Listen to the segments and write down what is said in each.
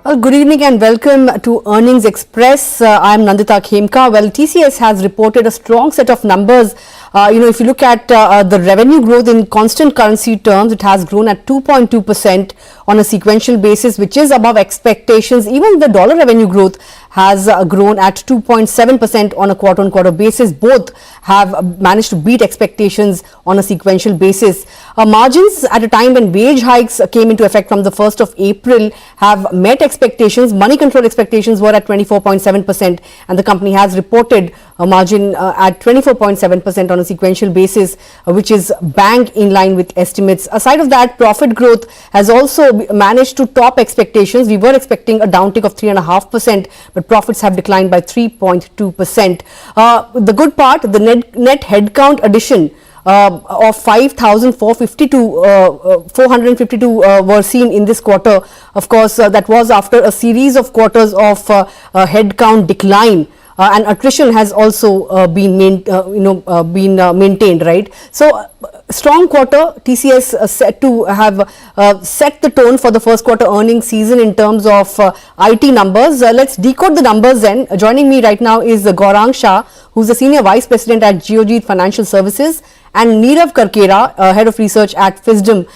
Well, good evening and welcome to Earnings Express. I'm Nandita Khemka. Well, TCS has reported a strong set of numbers. If you look at the revenue growth in constant currency terms, it has grown at 2.2% on a sequential basis, which is above expectations. Even the dollar revenue growth has grown at 2.7% on a quarter-on-quarter basis. Both have managed to beat expectations on a sequential basis. Margins at a time when wage hikes came into effect from the 1st of April have met expectations. Moneycontrol expectations were at 24.7%, and the company has reported a margin at 24.7% on a sequential basis, which is bang in line with estimates. Aside of that, profit growth has also managed to top expectations. We were expecting a downtick of 3.5%, but profits have declined by 3.2%. The good part, the net headcount addition of 452 were seen in this quarter. Of course, that was after a series of quarters of headcount decline. And attrition has also been maintained, right? So, strong quarter. TCS set to have set the tone for the first quarter earnings season in terms of IT numbers. Let's decode the numbers then. Joining me right now is Gaurang Shah, who's the Senior Vice President at Geojit Financial Services, and Nirav Karkera, Head of Research at Fisdom.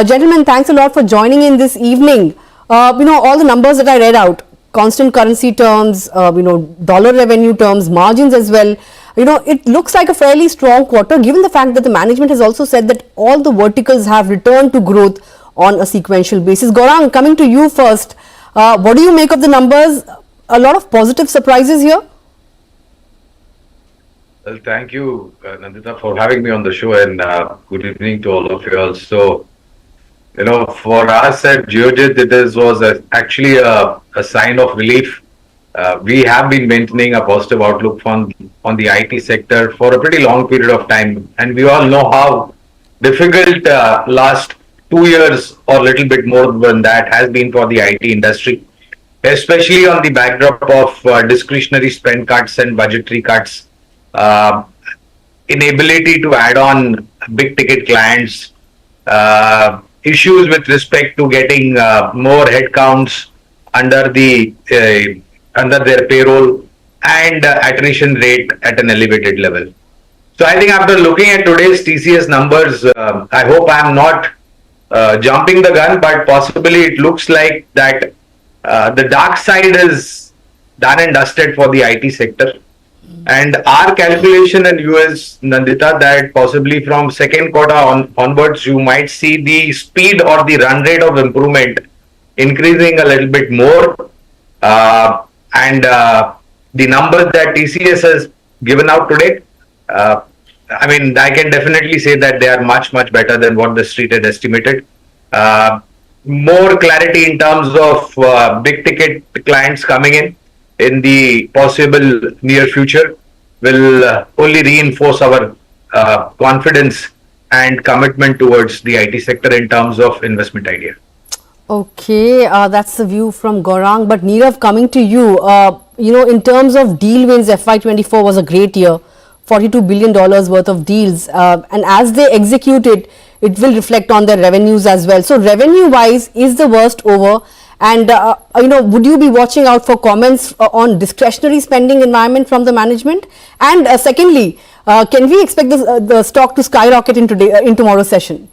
Gentlemen, thanks a lot for joining in this evening. All the numbers that I read out, constant currency terms, dollar revenue terms, margins as well. It looks like a fairly strong quarter, given the fact that the management has also said that all the verticals have returned to growth on a sequential basis. Gaurang, coming to you first. What do you make of the numbers? A lot of positive surprises here. Well, thank you, Nandita, for having me on the show, and good evening to all of you all. So, for us at Geojit, was actually a sign of relief. We have been maintaining a positive outlook on the IT sector for a pretty long period of time, and we all know how difficult last 2 years or a little bit more than that has been for the IT industry, especially on the backdrop of discretionary spend cuts and budgetary cuts, inability to add on big ticket clients, issues with respect to getting more headcounts under their payroll, and attrition rate at an elevated level. So I think after looking at today's TCS numbers, I hope I am not jumping the gun, but possibly it looks like that the dark side is done and dusted for the IT sector. And our calculation in US, Nandita, that possibly from second quarter onwards, you might see the speed or the run rate of improvement increasing a little bit more. And the numbers that TCS has given out today, I can definitely say that they are much, much better than what the street had estimated. More clarity in terms of big ticket clients coming in the possible near future will only reinforce our confidence and commitment towards the IT sector in terms of investment idea. Okay, that's the view from Gaurang. But Nirav, coming to you, in terms of deal wins, FY24 was a great year, $42 billion worth of deals. And as they execute it, it will reflect on their revenues as well. So revenue-wise, is the worst over? And, would you be watching out for comments on discretionary spending environment from the management? And secondly, can we expect the stock to skyrocket in tomorrow's session?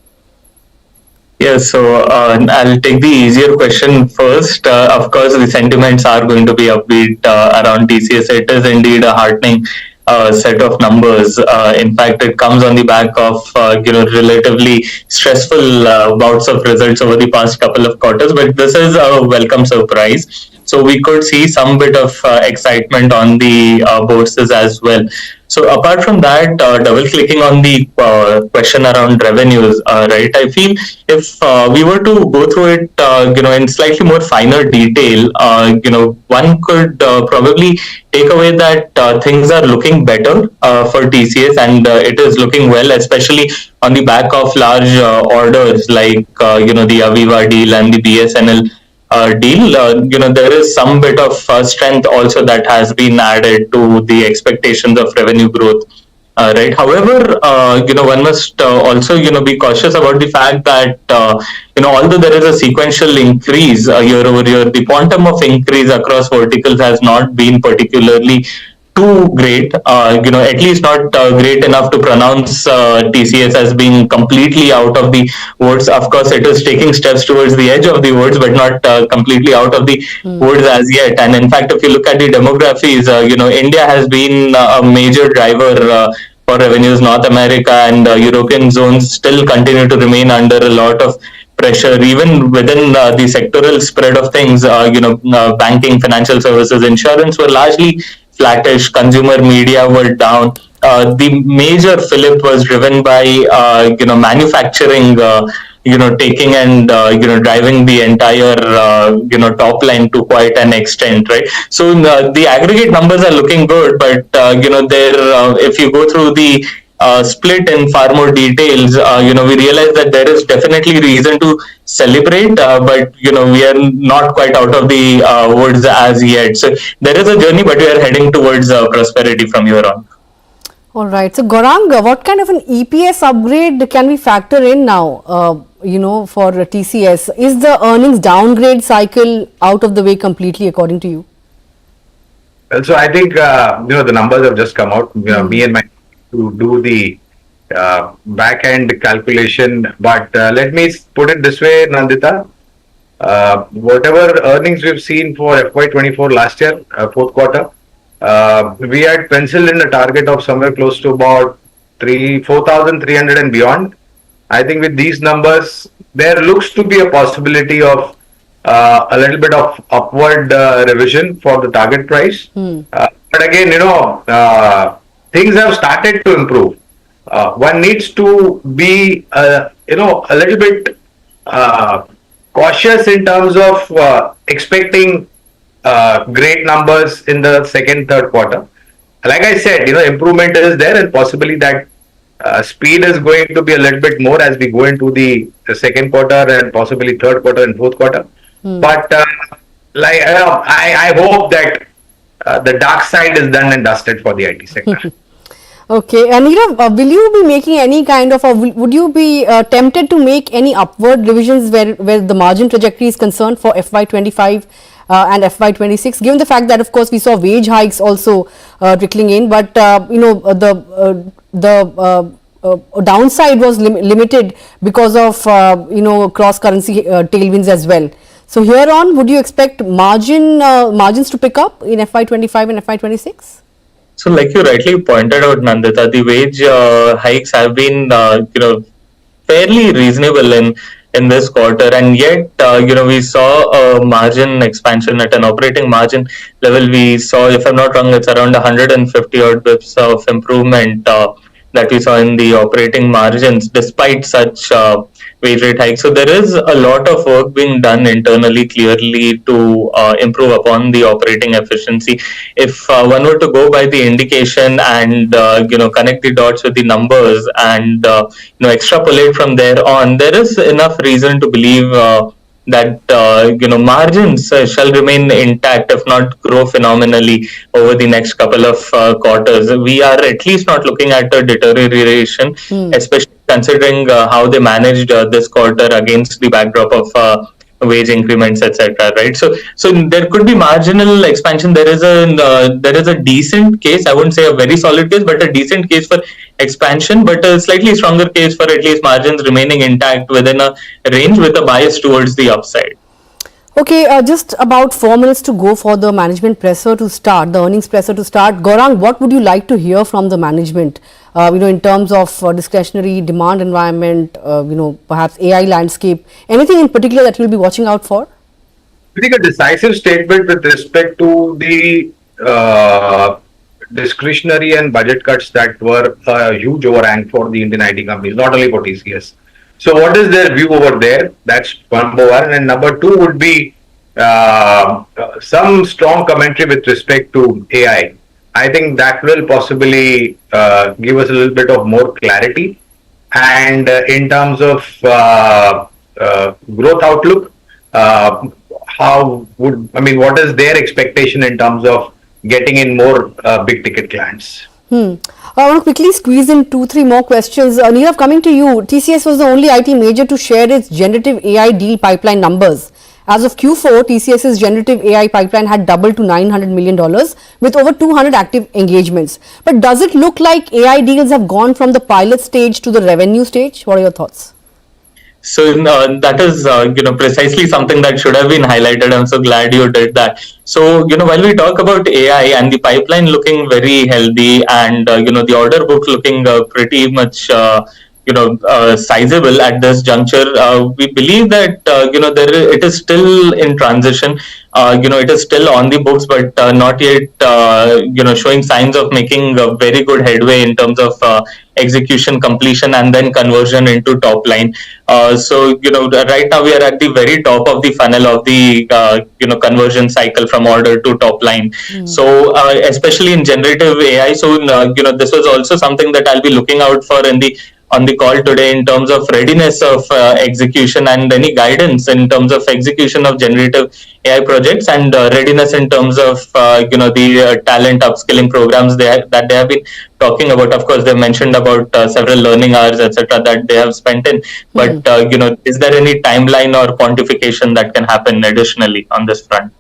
Yes, so I'll take the easier question first. Of course, the sentiments are going to be upbeat around TCS. It is indeed a heartening set of numbers. In fact, it comes on the back of relatively stressful bouts of results over the past couple of quarters, but this is a welcome surprise. So we could see some bit of excitement on the bourses as well. So apart from that, double clicking on the question around revenues, right? I feel if we were to go through it, in slightly more finer detail, one could probably take away that things are looking better for TCS, and it is looking well, especially on the back of large orders like the Aviva deal and the BSNL deal. There is some bit of strength also that has been added to the expectations of revenue growth Right. However, one must also, be cautious about the fact that, although there is a sequential increase year over year, the quantum of increase across verticals has not been particularly too great. At least not great enough to pronounce TCS as being completely out of the woods. Of course, it is taking steps towards the edge of the woods, but not completely out of the woods as yet. And in fact, if you look at the demographies, India has been a major driver for revenues. North America and European zones still continue to remain under a lot of pressure, even within the sectoral spread of things. Banking, financial services, insurance were largely flattish. Consumer media were down. The major fillip was driven by manufacturing. Taking and driving the entire top line to quite an extent, right? So the aggregate numbers are looking good, but there if you go through the split in far more details, we realize that there is definitely reason to celebrate, but we are not quite out of the woods as yet. So there is a journey, but we are heading towards prosperity from here on. All right. So, Gaurang, what kind of an EPS upgrade can we factor in now, for TCS? Is the earnings downgrade cycle out of the way completely, according to you? Well, so I think, the numbers have just come out. Me and my to do the back end calculation, but let me put it this way, Nandita. Whatever earnings we've seen for FY24 last year, fourth quarter, we had penciled in a target of somewhere close to about 4,300 and beyond. I think with these numbers, there looks to be a possibility of a little bit of upward revision for the target price. But again, things have started to improve. One needs to be, a little bit cautious in terms of expecting great numbers in the second, third quarter. Like I said, improvement is there, and possibly that speed is going to be a little bit more as we go into the second quarter and possibly third quarter and fourth quarter. But I hope that the dark side is done and dusted for the IT sector. Okay, and will you be making any kind of, would you be tempted to make any upward revisions where the margin trajectory is concerned for FY25 and FY26, given the fact that, of course, we saw wage hikes also trickling in, but the downside was limited because of cross currency tailwinds as well. So here on, would you expect margins to pick up in FY25 and FY26? So, like you rightly pointed out, Nandita, the wage hikes have been, fairly reasonable in this quarter, and yet, we saw a margin expansion at an operating margin level. We saw, if I'm not wrong, it's around 150 odd bips of improvement that we saw in the operating margins, despite such wage rate hikes. So there is a lot of work being done internally, clearly, to improve upon the operating efficiency. If one were to go by the indication and connect the dots with the numbers and extrapolate from there on, there is enough reason to believe that margins shall remain intact, if not grow phenomenally over the next couple of quarters. We are at least not looking at a deterioration, especially considering how they managed this quarter against the backdrop of wage increments, etc. Right? So there could be marginal expansion. There is a decent case. I wouldn't say a very solid case, but a decent case for expansion, but a slightly stronger case for at least margins remaining intact within a range with a bias towards the upside. Okay, just about 4 minutes to go for the management presser to start, the earnings presser to start. Gaurang, what would you like to hear from the management, in terms of discretionary demand environment, perhaps AI landscape, anything in particular that you'll be watching out for? I think a decisive statement with respect to the discretionary and budget cuts that were a huge overhang for the Indian IT companies, not only for TCS. So what is their view over there? That's number one. And number two would be some strong commentary with respect to AI. I think that will possibly give us a little bit of more clarity. And in terms of growth outlook, what is their expectation in terms of getting in more big ticket clients? I want to quickly squeeze in 2-3 more questions. Nirav, coming to you, TCS was the only IT major to share its generative AI deal pipeline numbers. As of Q4, TCS's generative AI pipeline had doubled to $900 million with over 200 active engagements. But does it look like AI deals have gone from the pilot stage to the revenue stage? What are your thoughts? So that is, precisely something that should have been highlighted. I'm so glad you did that. So, while we talk about AI and the pipeline looking very healthy and, the order book looking pretty much, sizable at this juncture, we believe that, it is still in transition. It is still on the books, but not yet, showing signs of making a very good headway in terms of execution, completion, and then conversion into top line. So, right now we are at the very top of the funnel of the, conversion cycle from order to top line. So, especially in generative AI. So, this was also something that I'll be looking out for on the call today in terms of readiness of execution and any guidance in terms of execution of generative AI projects and readiness in terms of the talent upskilling programs that they have been talking about. Of course, they mentioned about several learning hours, etc., that they have spent in. But is there any timeline or quantification that can happen additionally on this front?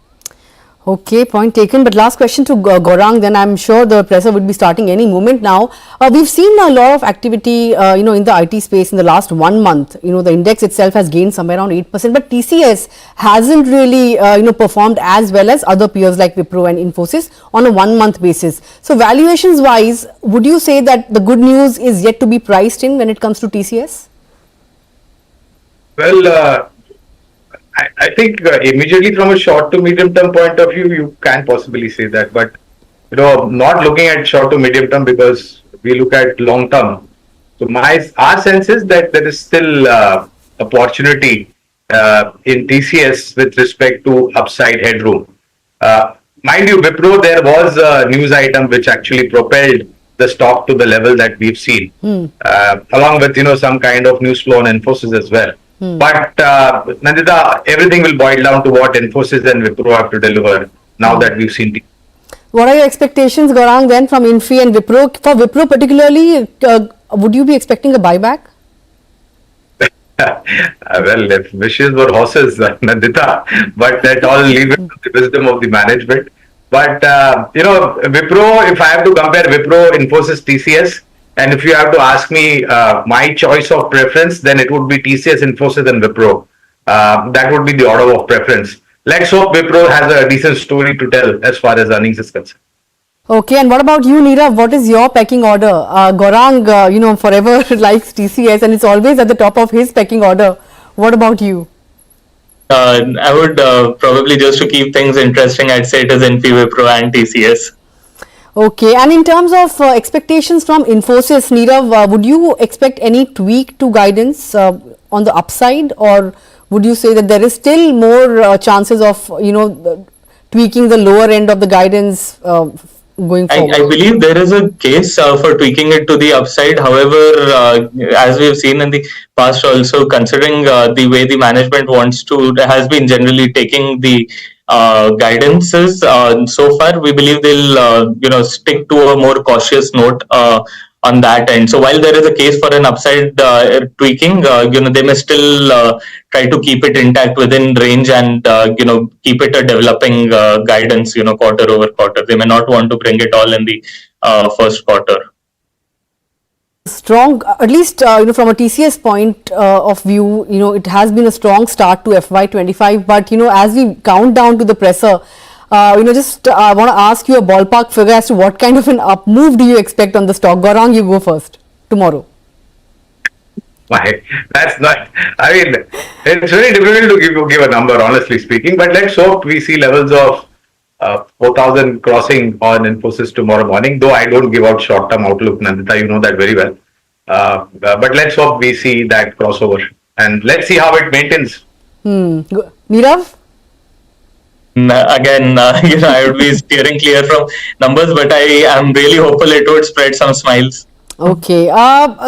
Okay, point taken. But last question to Gaurang, then I'm sure the presser would be starting any moment now. We've seen a lot of activity, in the IT space in the last 1 month. The index itself has gained somewhere around 8%, but TCS hasn't really, performed as well as other peers like Wipro and Infosys on a 1-month basis. So valuations wise, would you say that the good news is yet to be priced in when it comes to TCS? Well, I think immediately from a short to medium term point of view, you can possibly say that. But, not looking at short to medium term because we look at long term. So our sense is that there is still opportunity in TCS with respect to upside headroom. Mind you, Wipro, there was a news item which actually propelled the stock to the level that we've seen, along with, some kind of news flow on Infosys as well. But Nandita, everything will boil down to what Infosys and Wipro have to deliver now that we've seen. What are your expectations, Gaurang, then from Infi and Wipro? For Wipro particularly, would you be expecting a buyback? Well, if wishes were horses, Nandita, but that all leave it to the wisdom of the management. But, Wipro, if I have to compare Wipro, Infosys, TCS, and if you have to ask me my choice of preference, then it would be TCS, Infosys, and Wipro. That would be the order of preference. Let's hope Wipro has a decent story to tell as far as earnings is concerned. Okay, and what about you, Nirav? What is your pecking order? Gaurang, forever likes TCS and it's always at the top of his pecking order. What about you? I would probably, just to keep things interesting, I'd say it is Infi, Wipro, and TCS. Okay, and in terms of expectations from Infosys, Nirav, would you expect any tweak to guidance on the upside, or would you say that there is still more chances of, tweaking the lower end of the guidance going forward? I believe there is a case for tweaking it to the upside. However, as we have seen in the past also, considering the way the management has been generally taking the guidances so far, we believe they'll stick to a more cautious note on that end. So while there is a case for an upside tweaking, they may still try to keep it intact within range and keep it a developing guidance, quarter over quarter. They may not want to bring it all in the first quarter. Strong, at least from a TCS point of view, it has been a strong start to FY25. But as we count down to the presser, I want to ask you a ballpark figure as to what kind of an up move do you expect on the stock. Gaurang, you go first tomorrow. That's not. I mean, it's very difficult to give a number, honestly speaking. But let's hope we see levels of 4,000 crossing on Infosys tomorrow morning. Though I don't give out short-term outlook, Nandita, you know that very well. But let's hope we see that crossover, and let's see how it maintains. Nirav? Again, I would be steering clear from numbers, but I am really hopeful it would spread some smiles. Okay.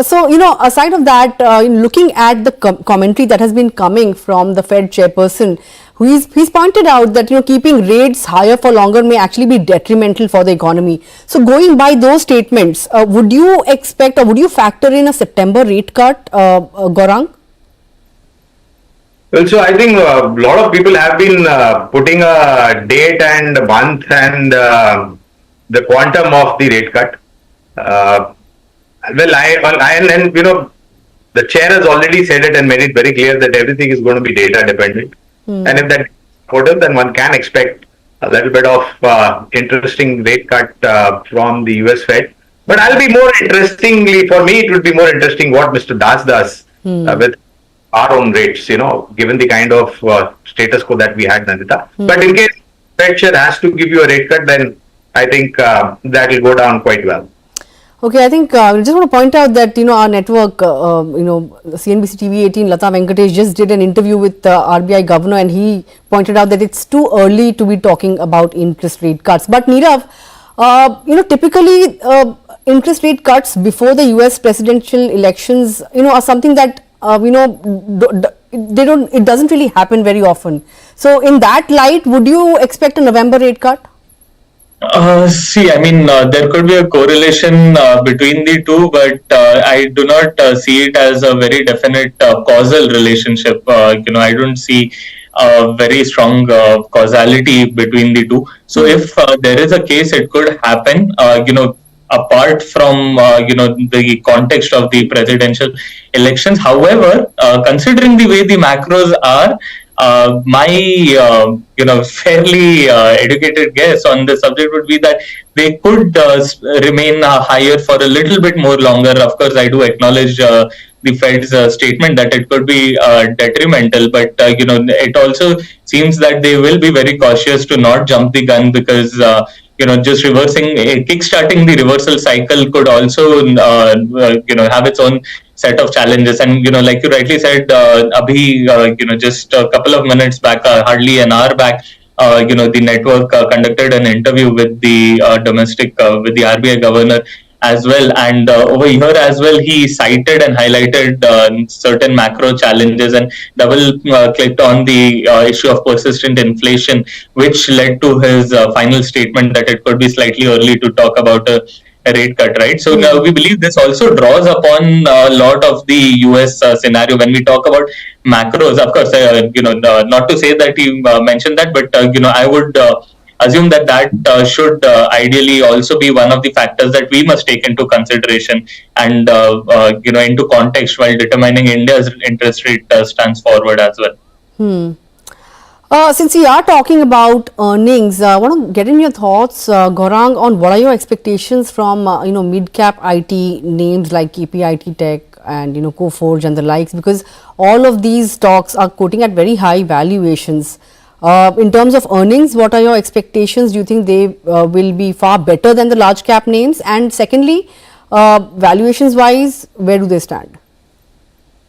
So, aside of that, looking at the commentary that has been coming from the Fed chairperson, He's pointed out that keeping rates higher for longer may actually be detrimental for the economy. So going by those statements, would you expect or would you factor in a September rate cut, Gaurang? Well, so I think a lot of people have been putting a date and a month and the quantum of the rate cut. And the chair has already said it and made it very clear that everything is going to be data dependent. And if that is important, then one can expect a little bit of interesting rate cut from the US Fed. But for me, it would be more interesting what Mr. Das does with our own rates, given the kind of status quo that we had, Nandita. But in case Fed chair has to give you a rate cut, then I think that will go down quite well. Okay, I think I just want to point out that our network, CNBC TV 18, Lata Venkatesh just did an interview with RBI governor, and he pointed out that it's too early to be talking about interest rate cuts. But Nirav, typically interest rate cuts before the US presidential elections, are something that it doesn't really happen very often. So in that light, would you expect a November rate cut? There could be a correlation between the two, but I do not see it as a very definite causal relationship. I don't see a very strong causality between the two. So if there is a case, it could happen, apart from, the context of the presidential elections. However, considering the way the macros are, my fairly educated guess on the subject would be that they could remain higher for a little bit more longer. Of course, I do acknowledge the Fed's statement that it could be detrimental, but it also seems that they will be very cautious to not jump the gun, because just kickstarting the reversal cycle could also have its own set of challenges. And like you rightly said, just a couple of minutes back, hardly an hour back, the network conducted an interview with the with the RBI governor as well, and over here as well he cited and highlighted certain macro challenges and double clicked on the issue of persistent inflation, which led to his final statement that it could be slightly early to talk about a rate cut, right? So we believe this also draws upon a lot of the US scenario when we talk about macros. Of course, not to say that he mentioned that, but I would assume that should ideally also be one of the factors that we must take into consideration and into context while determining India's interest rate stance forward as well. Since we are talking about earnings, I want to get in your thoughts, Gaurang, on what are your expectations from mid-cap IT names like KPIT Tech and Coforge and the likes, because all of these stocks are quoting at very high valuations. In terms of earnings, what are your expectations? Do you think they will be far better than the large cap names? And secondly, valuations wise, where do they stand?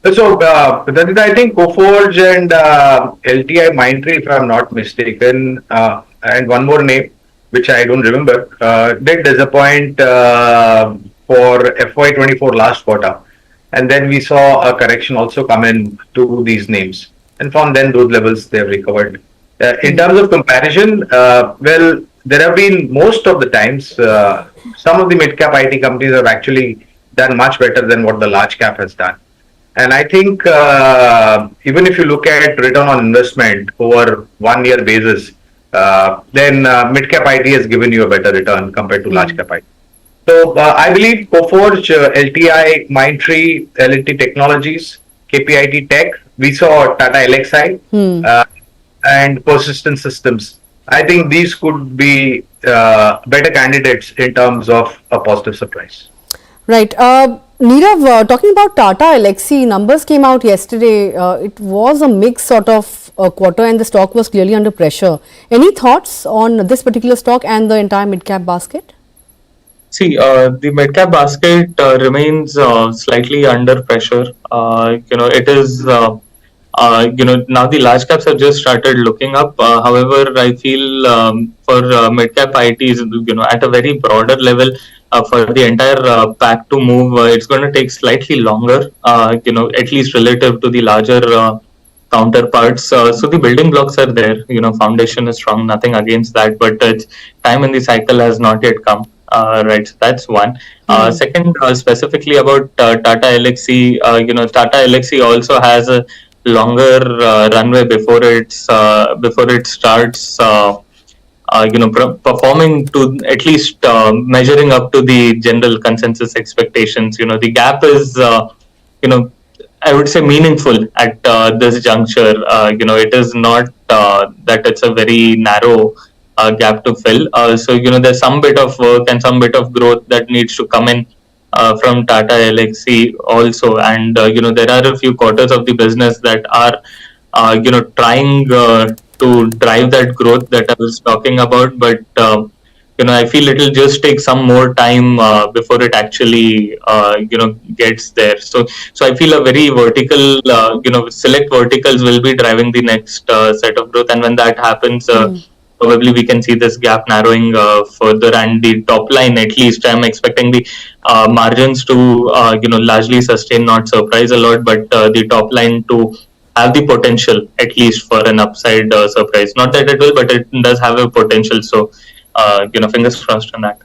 So, Nandita, I think Coforge and LTI Mindtree, if I'm not mistaken, and one more name, which I don't remember, did disappoint for FY24 last quarter. And then we saw a correction also come in to these names. And from then, those levels, they have recovered. In terms of comparison, well, there have been most of the times, some of the mid-cap IT companies have actually done much better than what the large cap has done. And I think even if you look at return on investment over 1 year basis, then mid-cap IT has given you a better return compared to large cap IT. So I believe Coforge, LTI, Mindtree, L&T Technologies, KPIT Tech, we saw Tata LXI, and Persistent Systems. I think these could be better candidates in terms of a positive surprise. Right. Nirav, talking about Tata Elxsi, numbers came out yesterday. It was a mixed sort of quarter and the stock was clearly under pressure. Any thoughts on this particular stock and the entire mid-cap basket? See, the mid-cap basket remains slightly under pressure. It is, now the large caps have just started looking up. However, I feel for mid-cap ITs, at a very broader level, for the entire pack to move, it's going to take slightly longer, at least relative to the larger counterparts. So the building blocks are there. Foundation is strong. Nothing against that, but time in the cycle has not yet come. Right. So that's one. Second, specifically about Tata Elxsi. Tata Elxsi also has a longer runway before it starts. Performing to at least measuring up to the general consensus expectations. The gap is, I would say, meaningful at this juncture. It is not that it's a very narrow gap to fill. So there's some bit of work and some bit of growth that needs to come in from Tata Elxsi also, and there are a few quarters of the business that are trying to drive that growth that I was talking about, but I feel it'll just take some more time before it actually gets there. So I feel a very vertical, select verticals will be driving the next set of growth, and when that happens, probably we can see this gap narrowing further, and the top line, at least I'm expecting the margins to largely sustain, not surprise a lot, but the top line to have the potential at least for an upside surprise. Not that it will, but it does have a potential. So fingers crossed on that.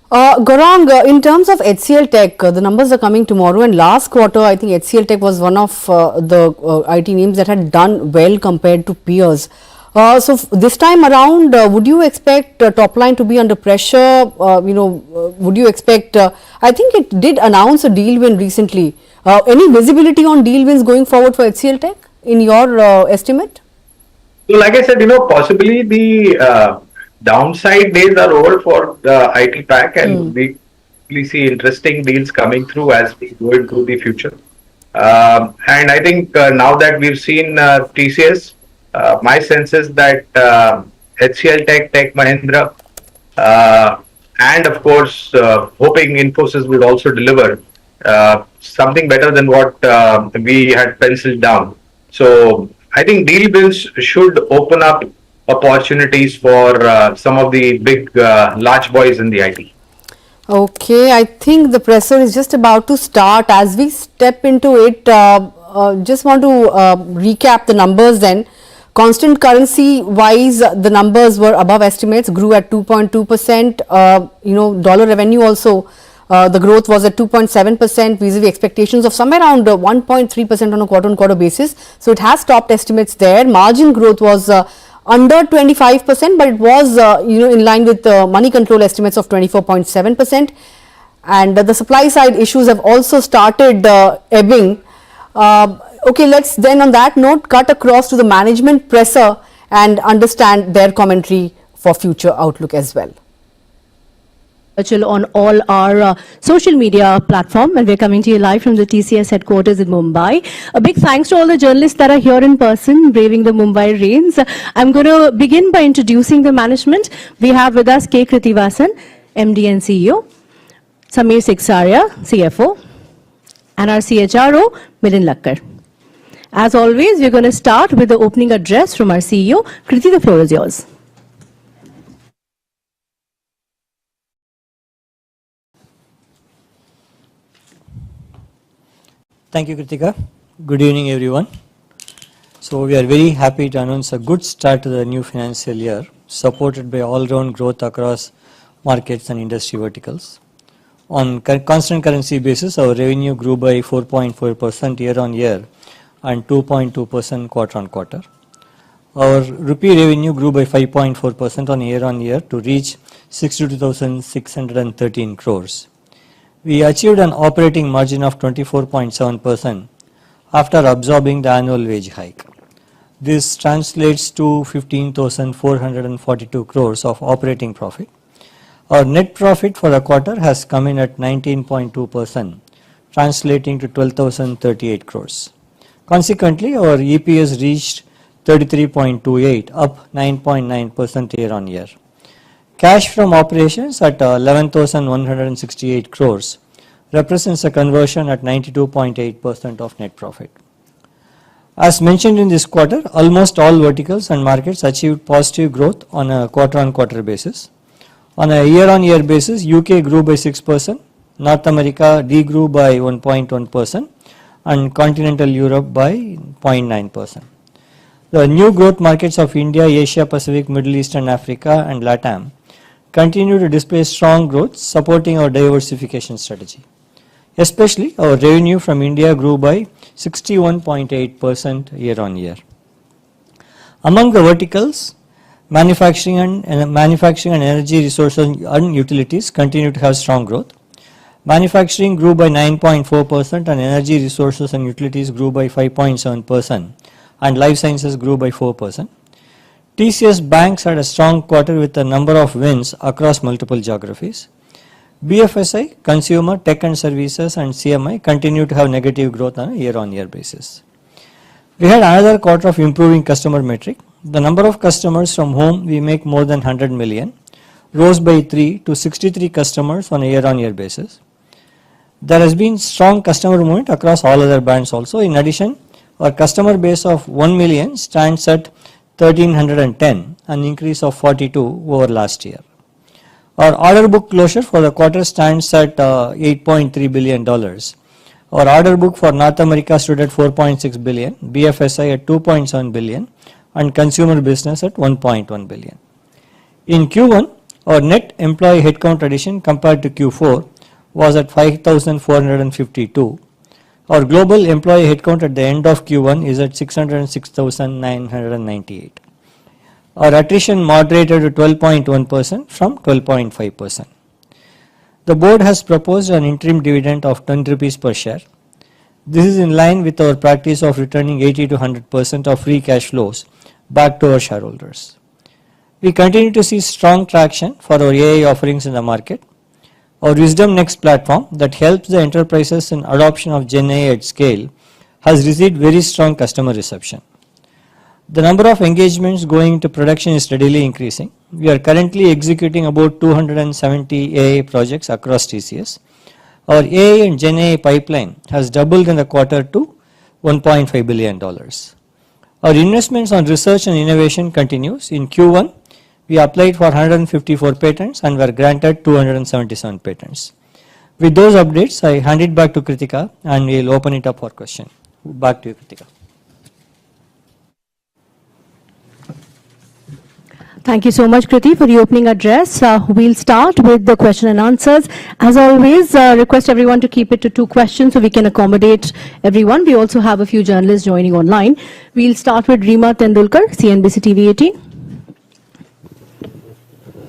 Gaurang, in terms of HCL Tech, the numbers are coming tomorrow, and last quarter I think HCL Tech was one of the IT names that had done well compared to peers. So this time around, would you expect top line to be under pressure? Would you expect, I think it did announce a deal win recently. Any visibility on deal wins going forward for HCL Tech in your estimate? So like I said, possibly the downside days are over for the IT pack, and we see interesting deals coming through as we go into the future. And I think now that we've seen TCS, my sense is that HCL Tech, Tech Mahindra, and of course, hoping Infosys would also deliver something better than what we had penciled down. So I think deal wins should open up opportunities for some of the big, large boys in the IT. Okay, I think the presser is just about to start. As we step into it, just want to recap the numbers then. Constant currency wise, the numbers were above estimates, grew at 2.2%. Dollar revenue also, the growth was at 2.7% vis-a-vis expectations of somewhere around 1.3% on a quarter-on-quarter basis. So it has topped estimates there. Margin growth was under 25%, but it was in line with Moneycontrol estimates of 24.7%. And the supply side issues have also started ebbing. Okay, let's then on that note cut across to the management presser and understand their commentary for future outlook as well. On all our social media platform, and we're coming to you live from the TCS headquarters in Mumbai. A big thanks to all the journalists that are here in person braving the Mumbai rains. I'm going to begin by introducing the management. We have with us K. Krithivasan, MD and CEO, Samir Siksaria, CFO, and our CHRO, Milind Lakkar. As always, we're going to start with the opening address from our CEO. Krithi, the floor is yours. Thank you, Kritika. Good evening, everyone. So we are very happy to announce a good start to the new financial year, supported by all-round growth across markets and industry verticals. On constant currency basis, our revenue grew by 4.4% year-on-year and 2.2% quarter-on-quarter. Our rupee revenue grew by 5.4% on year-on-year to reach 62,613 crores. We achieved an operating margin of 24.7% after absorbing the annual wage hike. This translates to 15,442 crores of operating profit. Our net profit for the quarter has come in at 19.2%, translating to 12,038 crores. Consequently, our EPS reached 33.28, up 9.9% year-on-year. Cash from operations at 11,168 crores represents a conversion at 92.8% of net profit. As mentioned in this quarter, almost all verticals and markets achieved positive growth on a quarter-on-quarter basis. On a year-on-year basis, UK grew by 6%, North America degrew by 1.1%, and continental Europe by 0.9%. The new growth markets of India, Asia Pacific, Middle East and Africa and LATAM continue to display strong growth, supporting our diversification strategy. Especially our revenue from India grew by 61.8% year on year. Among the verticals, manufacturing and energy resources and utilities continue to have strong growth. Manufacturing grew by 9.4% and energy resources and utilities grew by 5.7% and life sciences grew by 4%. TCS Banks had a strong quarter with a number of wins across multiple geographies. BFSI, consumer, tech and services and CMI continue to have negative growth on a year-on-year basis. We had another quarter of improving customer metric. The number of customers from whom we make more than 100 million rose by 3 to 63 customers on a year-on-year basis. There has been strong customer movement across all other bands also. In addition, our customer base of 1 million stands at 1310, an increase of 42 over last year. Our order book closure for the quarter stands at $8.3 billion. Our order book for North America stood at 4.6 billion, BFSI at 2.7 billion and consumer business at 1.1 billion. In Q1, our net employee headcount addition compared to Q4 was at 5,452. Our global employee headcount at the end of Q1 is at 606,998. Our attrition moderated to 12.1% from 12.5%. The board has proposed an interim dividend of 10 rupees per share. This is in line with our practice of returning 80 to 100% of free cash flows back to our shareholders. We continue to see strong traction for our AI offerings in the market. Our Wisdom Next platform that helps the enterprises in adoption of Gen AI at scale has received very strong customer reception. The number of engagements going into production is steadily increasing. We are currently executing about 270 AI projects across TCS. Our AI and Gen AI pipeline has doubled in the quarter to $1.5 billion. Our investments on research and innovation continues. In Q1, we applied for 154 patents and were granted 277 patents. With those updates, I hand it back to Kritika and we will open it up for question. Back to you, Kritika. Thank you so much, Kriti, for the opening address. We'll start with the question and answers. As always, request everyone to keep it to 2 questions so we can accommodate everyone. We also have a few journalists joining online. We'll start with Reema Tendulkar, CNBC TV 18.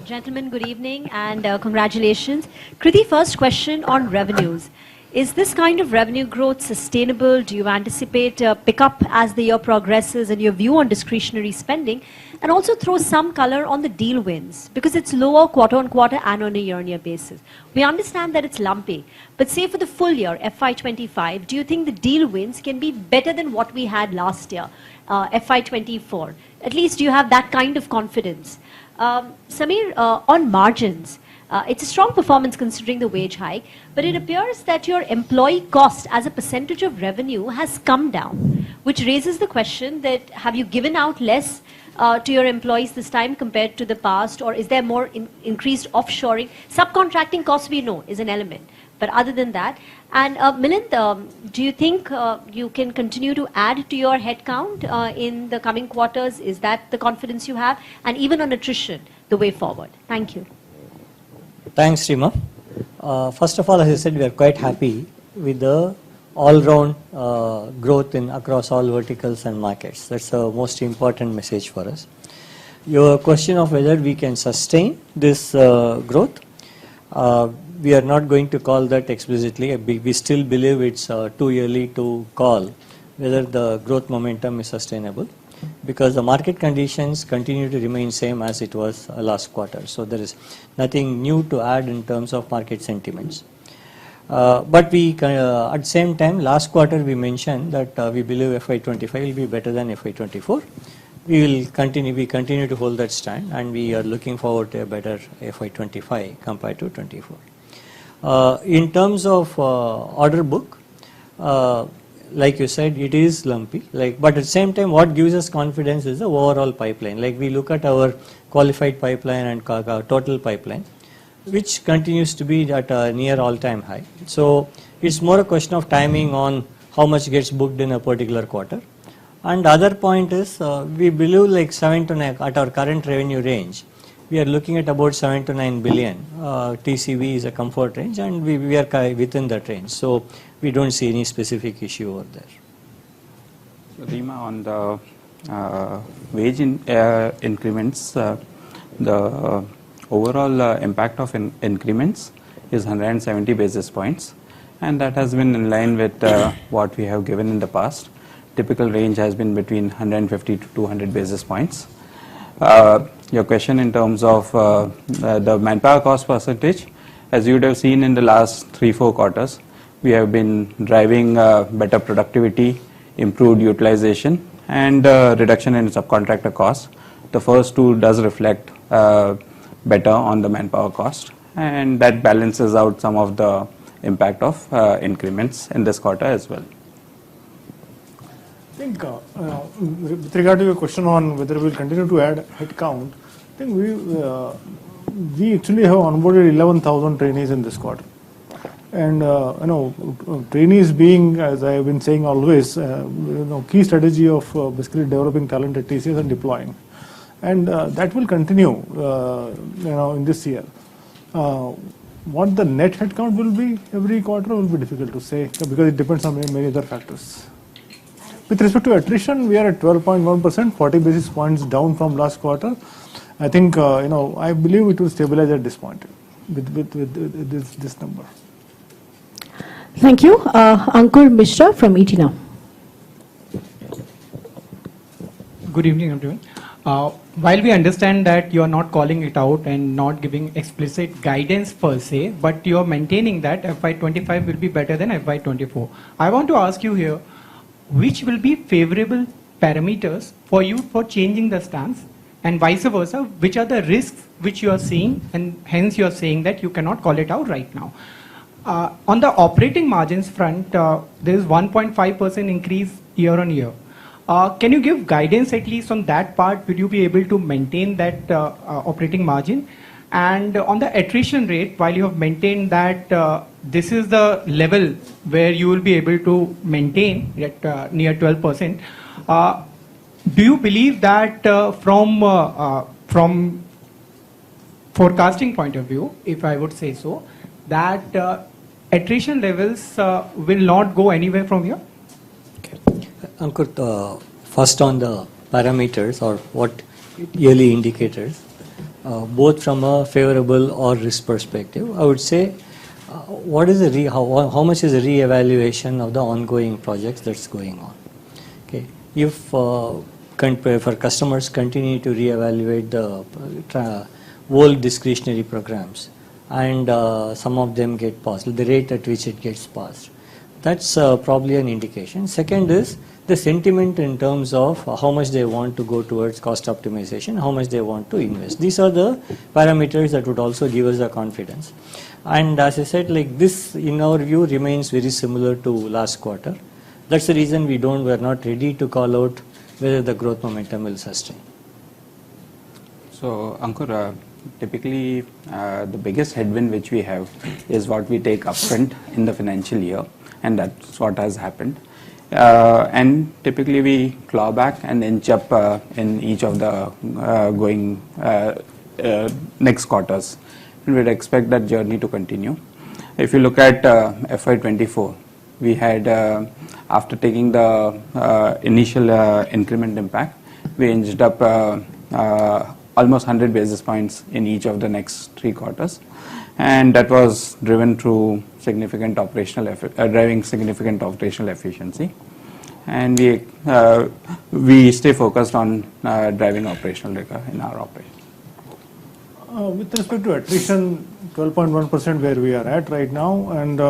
Gentlemen, good evening and congratulations. Kriti, first question on revenues. Is this kind of revenue growth sustainable? Do you anticipate a pickup as the year progresses and your view on discretionary spending? And also throw some color on the deal wins because it's lower quarter on quarter and on a year-on-year basis. We understand that it's lumpy, but say for the full year, FY25, do you think the deal wins can be better than what we had last year, FY24? At least do you have that kind of confidence? Samir, on margins, it's a strong performance considering the wage hike, but it appears that your employee cost as a percentage of revenue has come down, which raises the question that have you given out less to your employees this time compared to the past, or is there more increased offshoring? Subcontracting costs we know is an element, but other than that, and Milind, do you think you can continue to add to your headcount in the coming quarters? Is that the confidence you have? And even on attrition, the way forward? Thank you. Thanks, Reema. First of all, as I said, we are quite happy with the all-round growth in across all verticals and markets. That's the most important message for us. Your question of whether we can sustain this growth, we are not going to call that explicitly. We still believe it's too early to call whether the growth momentum is sustainable because the market conditions continue to remain same as it was last quarter. So there is nothing new to add in terms of market sentiments. But we at the same time last quarter we mentioned that we believe FY25 will be better than FY24. We continue to hold that stand and we are looking forward to a better FY25 compared to 24. In terms of order book, like you said, it is lumpy. But at the same time, what gives us confidence is the overall pipeline. Like we look at our qualified pipeline and total pipeline, which continues to be at a near all-time high. So it's more a question of timing on how much gets booked in a particular quarter. And the other point is we believe like 7 to 9 at our current revenue range. We are looking at about 7 to 9 billion. TCV is a comfort range and we are within that range. So we don't see any specific issue over there. So Rima, on the wage increments, the overall impact of increments is 170 basis points, and that has been in line with what we have given in the past. Typical range has been between 150 to 200 basis points. Your question in terms of the manpower cost percentage, as you would have seen in the last 3-4 quarters, we have been driving better productivity, improved utilization, and reduction in subcontractor costs. The first two does reflect better on the manpower cost, and that balances out some of the impact of increments in this quarter as well. I think with regard to your question on whether we will continue to add headcount, I think we actually have onboarded 11,000 trainees in this quarter. And trainees being, as I have been saying always, key strategy of basically developing talent at TCS and deploying, and that will continue, in this year. What the net headcount will be every quarter will be difficult to say because it depends on many other factors. With respect to attrition, we are at 12.1%, 40 basis points down from last quarter. I think, I believe it will stabilize at this point with this number. Thank you. Ankur Mishra from ET Now. Good evening, everyone. While we understand that you are not calling it out and not giving explicit guidance per se, but you are maintaining that FY25 will be better than FY24. I want to ask you here, which will be favorable parameters for you for changing the stance, and vice versa, which are the risks which you are seeing, and hence you are saying that you cannot call it out right now. On the operating margins front, there is 1.5% increase year on year. Can you give guidance at least on that part? Will you be able to maintain that operating margin? And on the attrition rate, while you have maintained that this is the level where you will be able to maintain at near 12%, do you believe that from forecasting point of view, if I would say so, that attrition levels will not go anywhere from here? Okay. Ankur, first on the parameters or what yearly indicators, both from a favorable or risk perspective, I would say what is the how much is the re-evaluation of the ongoing projects that's going on. Okay, if customers continue to re-evaluate the whole discretionary programs and some of them get passed, the rate at which it gets passed, that's probably an indication. Second is the sentiment in terms of how much they want to go towards cost optimization, how much they want to invest. These are the parameters that would also give us the confidence. And as I said, like this, in our view, remains very similar to last quarter. That's the reason we're not ready to call out whether the growth momentum will sustain. So, Ankur, typically the biggest headwind which we have is what we take upfront in the financial year, and that's what has happened. And typically we claw back and inch up in each of the going next quarters. And we'd expect that journey to continue. If you look at FY24, we had, after taking the initial increment impact, we inched up almost 100 basis points in each of the next 3 quarters. And that was driven through significant driving significant operational efficiency. And we stay focused on driving operational rigor in our operation. With respect to attrition, 12.1% where we are at right now, and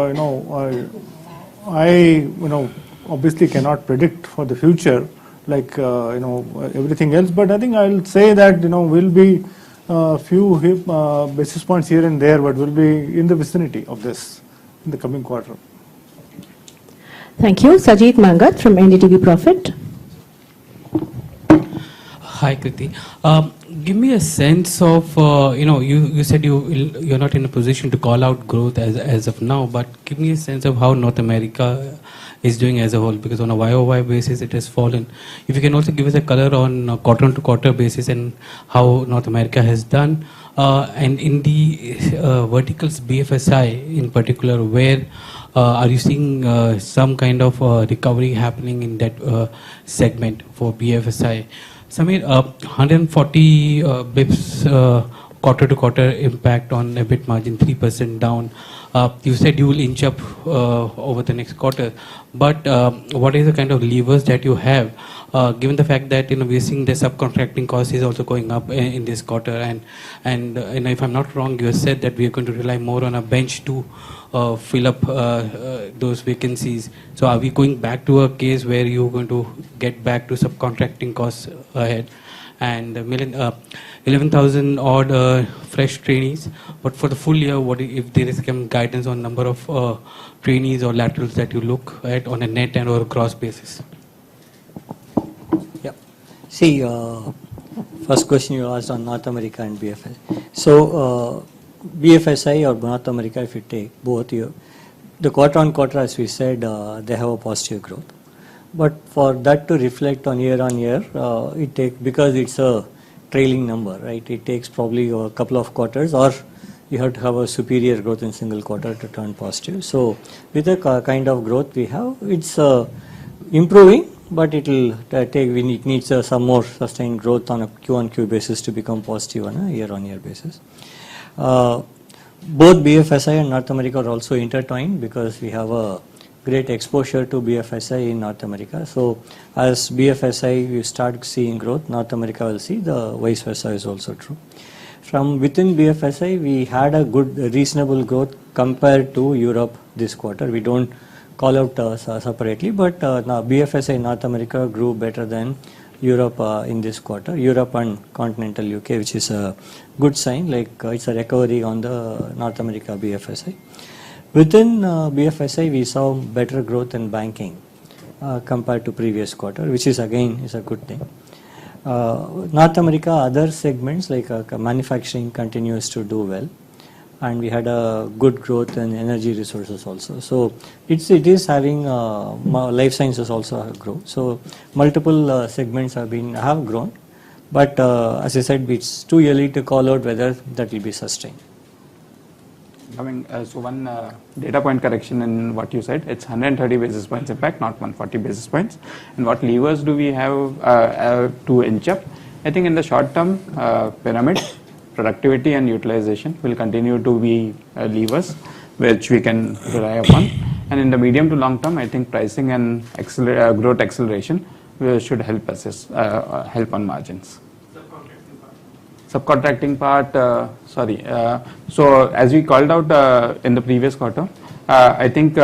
I obviously cannot predict for the future like everything else, but I think I'll say that will be a few basis points here and there, but will be in the vicinity of this in the coming quarter. Thank you. Sajid Mangat from NDTV Profit. Hi, Kriti. Give me a sense of, you said you're not in a position to call out growth as of now, but give me a sense of how North America is doing as a whole? Because on a YOY basis, it has fallen. If you can also give us a color on a quarter-on-quarter basis and how North America has done, and in the verticals BFSI in particular, where are you seeing some kind of recovery happening in that segment for BFSI? Samir, 140 bips quarter-to-quarter impact on EBIT margin, 3% down. You said you will inch up over the next quarter, but what is the kind of levers that you have, given the fact that we are seeing the subcontracting cost is also going up in this quarter, and if I'm not wrong, you have said that we are going to rely more on a bench to fill up those vacancies. So are we going back to a case where you're going to get back to subcontracting costs ahead? And 11,000 odd fresh trainees, but for the full year, what if there is some guidance on number of trainees or laterals that you look at on a net and or a gross basis? Yeah. See, first question you asked on North America and BFSI. So BFSI or North America, if you take both, the quarter on quarter, as we said, they have a positive growth. But for that to reflect on year, it takes, because it's a trailing number, right? It takes probably a couple of quarters, or you have to have a superior growth in single quarter to turn positive. So with the kind of growth we have, it's improving, but it needs some more sustained growth on a Q-on-Q basis to become positive on a year-on-year basis. Both BFSI and North America are also intertwined because we have a great exposure to BFSI in North America. So as BFSI you start seeing growth, North America will see, the vice versa is also true. From within BFSI, we had a good reasonable growth compared to Europe this quarter. We don't call out separately, but now BFSI in North America grew better than Europe in this quarter, Europe and continental UK, which is a good sign, like it's a recovery on the North America BFSI. Within BFSI, we saw better growth in banking compared to previous quarter, which is again is a good thing. North America, other segments like manufacturing continues to do well, and we had a good growth in energy resources also. So it is having life sciences also have grown. So multiple segments have grown, but as I said, it's too early to call out whether that will be sustained. So one data point correction in what you said, it's 130 basis points impact, not 140 basis points. And what levers do we have to inch up? I think in the short term, pyramid, productivity and utilization will continue to be levers which we can rely upon. And in the medium to long term, I think pricing and growth acceleration should help us help on margins. Subcontracting part, so as we called out in the previous quarter, I think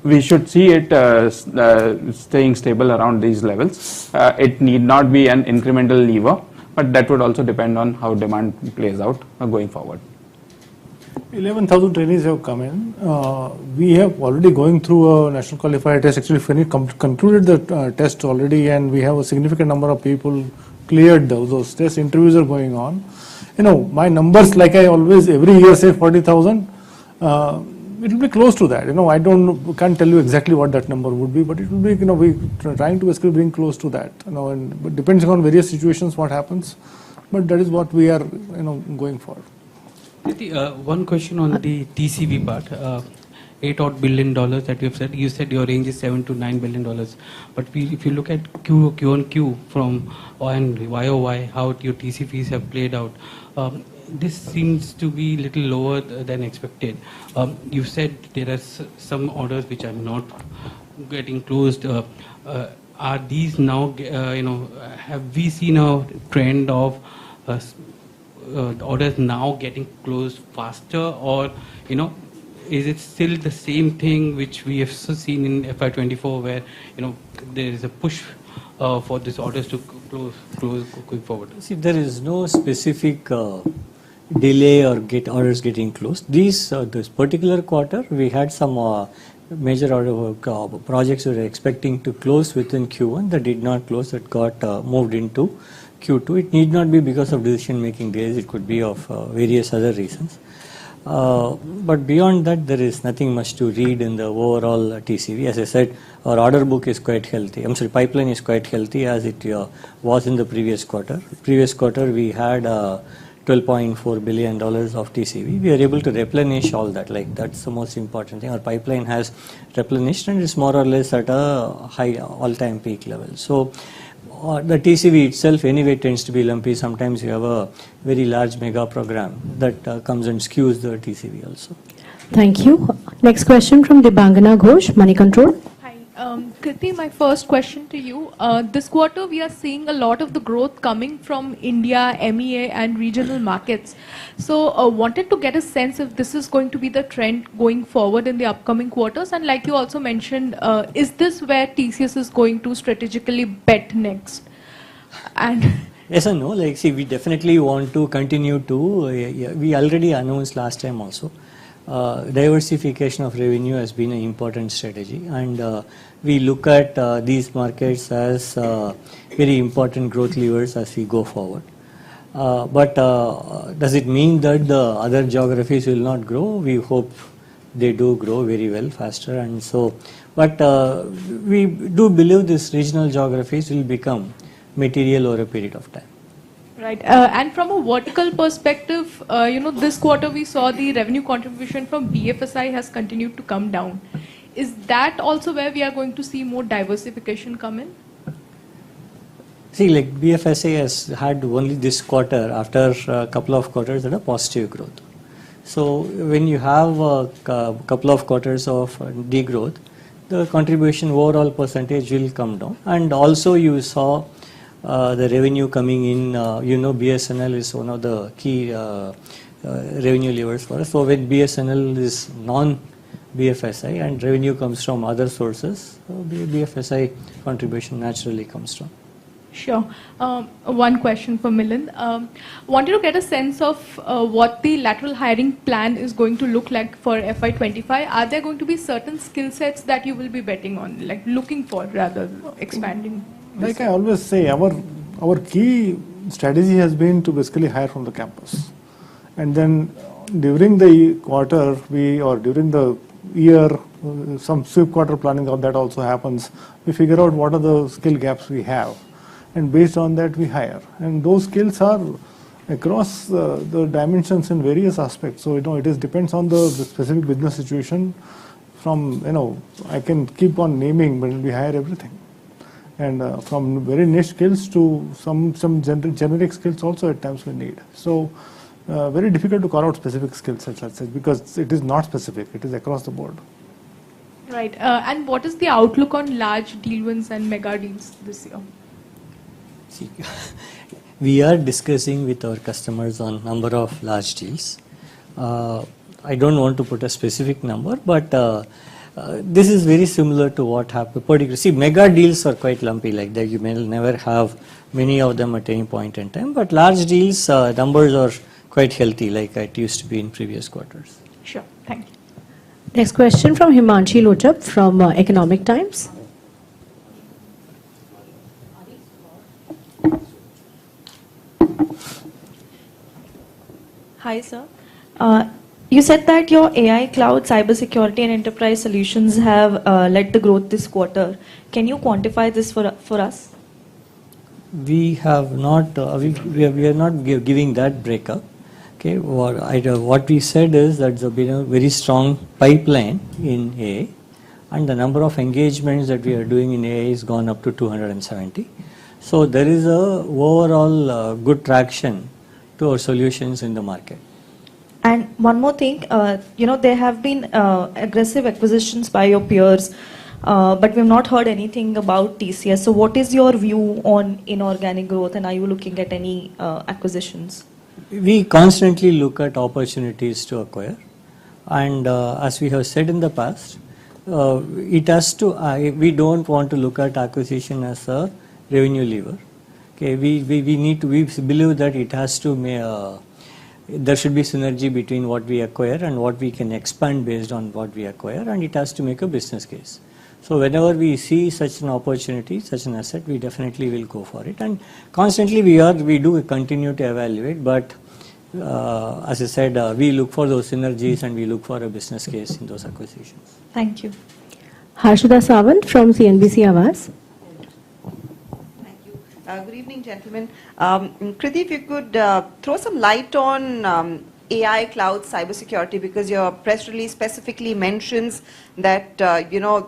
we should see it staying stable around these levels. It need not be an incremental lever, but that would also depend on how demand plays out going forward. 11,000 trainees have come in. We have already going through a national qualifier test. Actually, concluded the test already, and we have a significant number of people cleared those tests. Interviews are going on. My numbers, like I always every year say 40,000. It will be close to that. I can't tell you exactly what that number would be, but it will be. We're trying to basically bring close to that. But depending on various situations, what happens. But that is what we are, going for. One question on the TCV part. $8 odd billion that you said your range is $7 to $9 billion. But if you look at Q on Q from and YOY, how your TCVs have played out, this seems to be a little lower than expected. You said there are some orders which are not getting closed. Are these now, have we seen a trend of orders now getting closed faster, or, is it still the same thing which we have seen in FY24 where, there is a push for these orders to close going forward? See, there is no specific delay or orders getting closed. This particular quarter, we had some major order projects we were expecting to close within Q1 that did not close, that got moved into Q2. It need not be because of decision making delays, it could be of various other reasons. But beyond that, there is nothing much to read in the overall TCV. As I said, our order book is quite healthy. Pipeline is quite healthy as it was in the previous quarter. Previous quarter, we had $12.4 billion of TCV. We are able to replenish all that. Like, that's the most important thing. Our pipeline has replenished and is more or less at a high all-time peak level. So the TCV itself anyway tends to be lumpy. Sometimes you have a very large mega program that comes and skews the TCV also. Thank you. Next question from Dibangana Ghosh, Moneycontrol. Hi. Kriti, my first question to you. This quarter, we are seeing a lot of the growth coming from India, MEA, and regional markets. So, wanted to get a sense if this is going to be the trend going forward in the upcoming quarters. And like you also mentioned, is this where TCS is going to strategically bet next? And Yes and no. Like, see, we definitely want to continue to. We already announced last time also. Diversification of revenue has been an important strategy, and we look at these markets as very important growth levers as we go forward. But does it mean that the other geographies will not grow? We hope they do grow very well, faster, and so. But we do believe these regional geographies will become material over a period of time. right, and from a vertical perspective, this quarter we saw the revenue contribution from BFSI has continued to come down. Is that also where we are going to see more diversification come in? See, like BFSI has had only this quarter, after a couple of quarters, at a positive growth. So when you have a couple of quarters of degrowth, the contribution overall percentage will come down. And also you saw the revenue coming in, BSNL is one of the key revenue levers for us. So when BSNL is non-BFSI and revenue comes from other sources, BFSI contribution naturally comes down. Sure. One question for Milind. Wanted to get a sense of what the lateral hiring plan is going to look like for FY25. Are there going to be certain skill sets that you will be betting on, like looking for rather, expanding? Like I always say, our key strategy has been to basically hire from the campus. And then during the quarter, during the year, some sweep quarter planning of that also happens. We figure out what are the skill gaps we have. And based on that, we hire. And those skills are across the dimensions in various aspects. So, it depends on the specific business situation. From, I can keep on naming, but we hire everything. And from very niche skills to some generic skills also at times we need. So, very difficult to call out specific skill sets, I'd say, because it is not specific. It is across the board. Right. And what is the outlook on large deal wins and mega deals this year? See, we are discussing with our customers on number of large deals. I don't want to put a specific number, but this is very similar to what happened. Particularly, see, mega deals are quite lumpy like that. You may never have many of them at any point in time, but large deals numbers are quite healthy, like it used to be in previous quarters. Sure. Thank you. Next question from Himanshi Lochap from Economic Times. Hi, sir. You said that your AI, cloud, cybersecurity, and enterprise solutions have led the growth this quarter. Can you quantify this for us? We have not. We are not giving that breakup. Okay. What we said is that there's been a very strong pipeline in AI, and the number of engagements that we are doing in AI has gone up to 270. So there is a overall good traction to our solutions in the market. And one more thing, there have been aggressive acquisitions by your peers, but we have not heard anything about TCS. So what is your view on inorganic growth, and are you looking at any acquisitions? We constantly look at opportunities to acquire, and as we have said in the past, it has to. We don't want to look at acquisition as a revenue lever. Okay, we believe that it has to. There should be synergy between what we acquire and what we can expand based on what we acquire, and it has to make a business case. So whenever we see such an opportunity, such an asset, we definitely will go for it. And constantly we do continue to evaluate, but as I said, we look for those synergies and we look for a business case in those acquisitions. Thank you. Harshada Sawant from CNBC Awas. Good evening, gentlemen. Kriti, if you could throw some light on AI, cloud, cybersecurity, because your press release specifically mentions that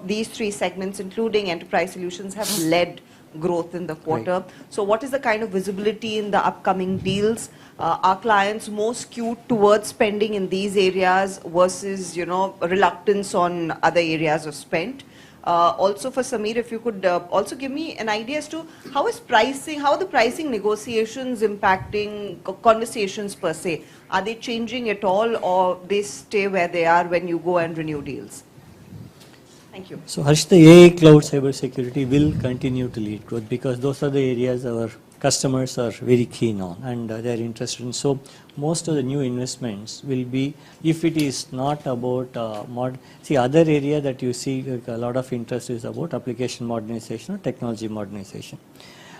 these three segments, including enterprise solutions, have led growth in the quarter. Right. So, what is the kind of visibility in the upcoming deals? Are clients more skewed towards spending in these areas versus reluctance on other areas of spend? Also for Samir, if you could also give me an idea as to how are the pricing negotiations impacting conversations per se? Are they changing at all, or they stay where they are when you go and renew deals? Thank you. So Harsh, the AI, cloud, cybersecurity will continue to lead growth because those are the areas our customers are very keen on and they're interested in. So most of the new investments will be, if it is not about other area that you see a lot of interest is about application modernization or technology modernization.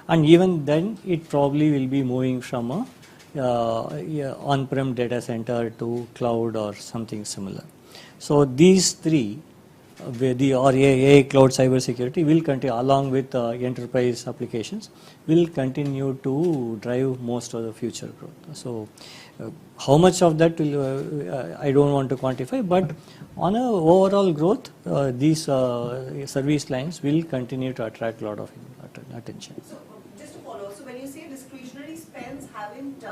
And even then it probably will be moving from a on-prem data center to cloud or something similar. So these three, AI, cloud, cybersecurity will continue along with enterprise applications will continue to drive most of the future growth. So how much of that will I don't want to quantify, but on a overall growth, these service lines will continue to attract a lot of attention. So just to follow, so when you say discretionary spends haven't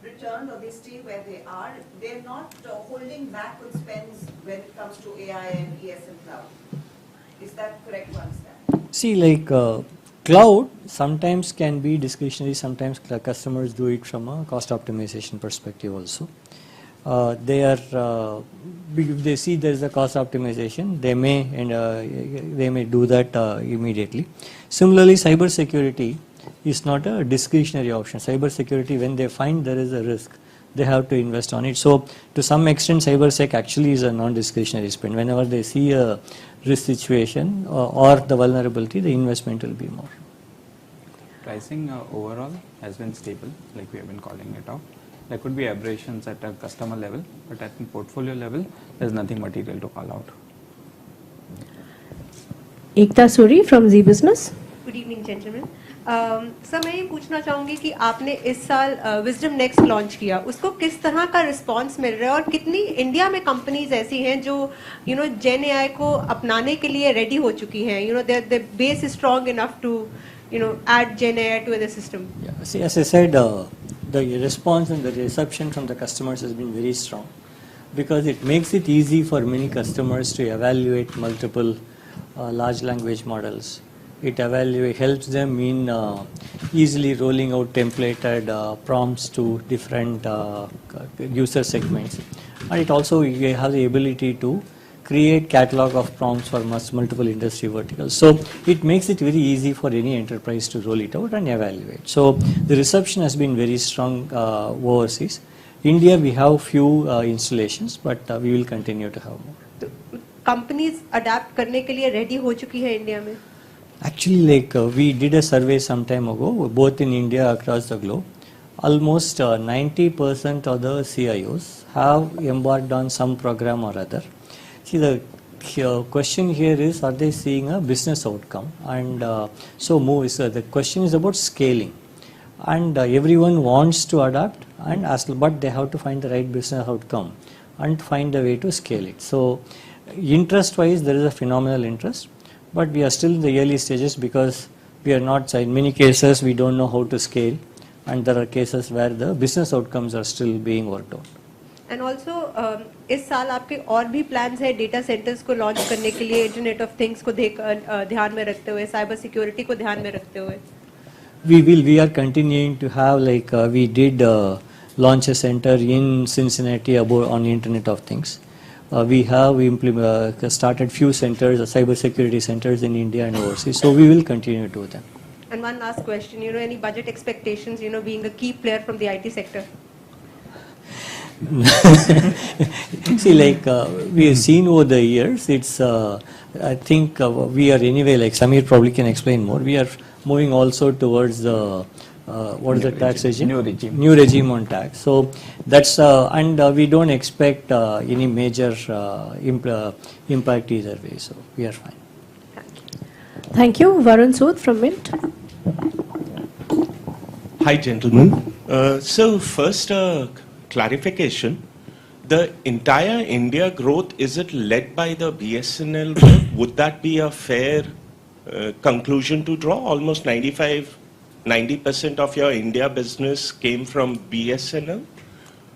returned or they stay where they are, they're not holding back on spends when it comes to AI and ES and cloud. Is that correct to understand? See, like cloud sometimes can be discretionary, sometimes customers do it from a cost optimization perspective also. If they see there is a cost optimization, they may do that immediately. Similarly, cybersecurity is not a discretionary option. Cybersecurity, when they find there is a risk, they have to invest on it. So to some extent, cybersec actually is a non-discretionary spend. Whenever they see a risk situation or the vulnerability, the investment will be more. Pricing overall has been stable, like we have been calling it out. There could be aberrations at a customer level, but at a portfolio level, there is nothing material to call out. Ekta Suri from Z Business. Good evening, gentlemen. Sir मैं ये पूछना चाहूँगी कि आपने इस साल wisdom next launch किया, उसको किस तरह का रिस्पांस मिल रहा है और कितनी इंडिया में कंपनीज ऐसी हैं जो जेन एआई को अपनाने के लिए रेडी हो चुकी हैं, their base is strong enough to add Gen AI to the system? Yeah, see, as I said, the response and the reception from the customers has been very strong because it makes it easy for many customers to evaluate multiple large language models. It helps them in easily rolling out templated prompts to different user segments, and it also has the ability to create catalog of prompts for multiple industry verticals. So it makes it very easy for any enterprise to roll it out and evaluate. So the reception has been very strong overseas. India, we have few installations, but we will continue to have more. Companies adapt करने के लिए ready हो चुकी है India में? Actually, we did a survey some time ago, both in India across the globe. Almost 90% of the CIOs have embarked on some program or other. See, the question here is, are they seeing a business outcome? And the question is about scaling. And everyone wants to adapt, but they have to find the right business outcome and find a way to scale it. So, interest-wise, there is a phenomenal interest. But we are still in the early stages because we are not, in many cases, we don't know how to scale, and there are cases where the business outcomes are still being worked out. And also, इस साल आपके और भी plans है data centers को launch करने के लिए, Internet of Things को ध्यान में रखते हुए, cyber security को ध्यान में रखते हुए? We are continuing to have, we did launch a center in Cincinnati on Internet of Things. We have started few centers, cyber security centers in India and overseas. So we will continue to do them. And one last question, any budget expectations, being a key player from the IT sector? See, we have seen over the years, it's, I think we are anyway, Samir probably can explain more, we are moving also towards the what is the tax regime? New regime. New regime on tax. So that's and we don't expect any major impact either way. So we are fine. Thank you. Varun Sood from Mint. Hi, gentlemen. So first, clarification. The entire India growth, is it led by the BSNL growth? Would that be a fair conclusion to draw? Almost 90% of your India business came from BSNL?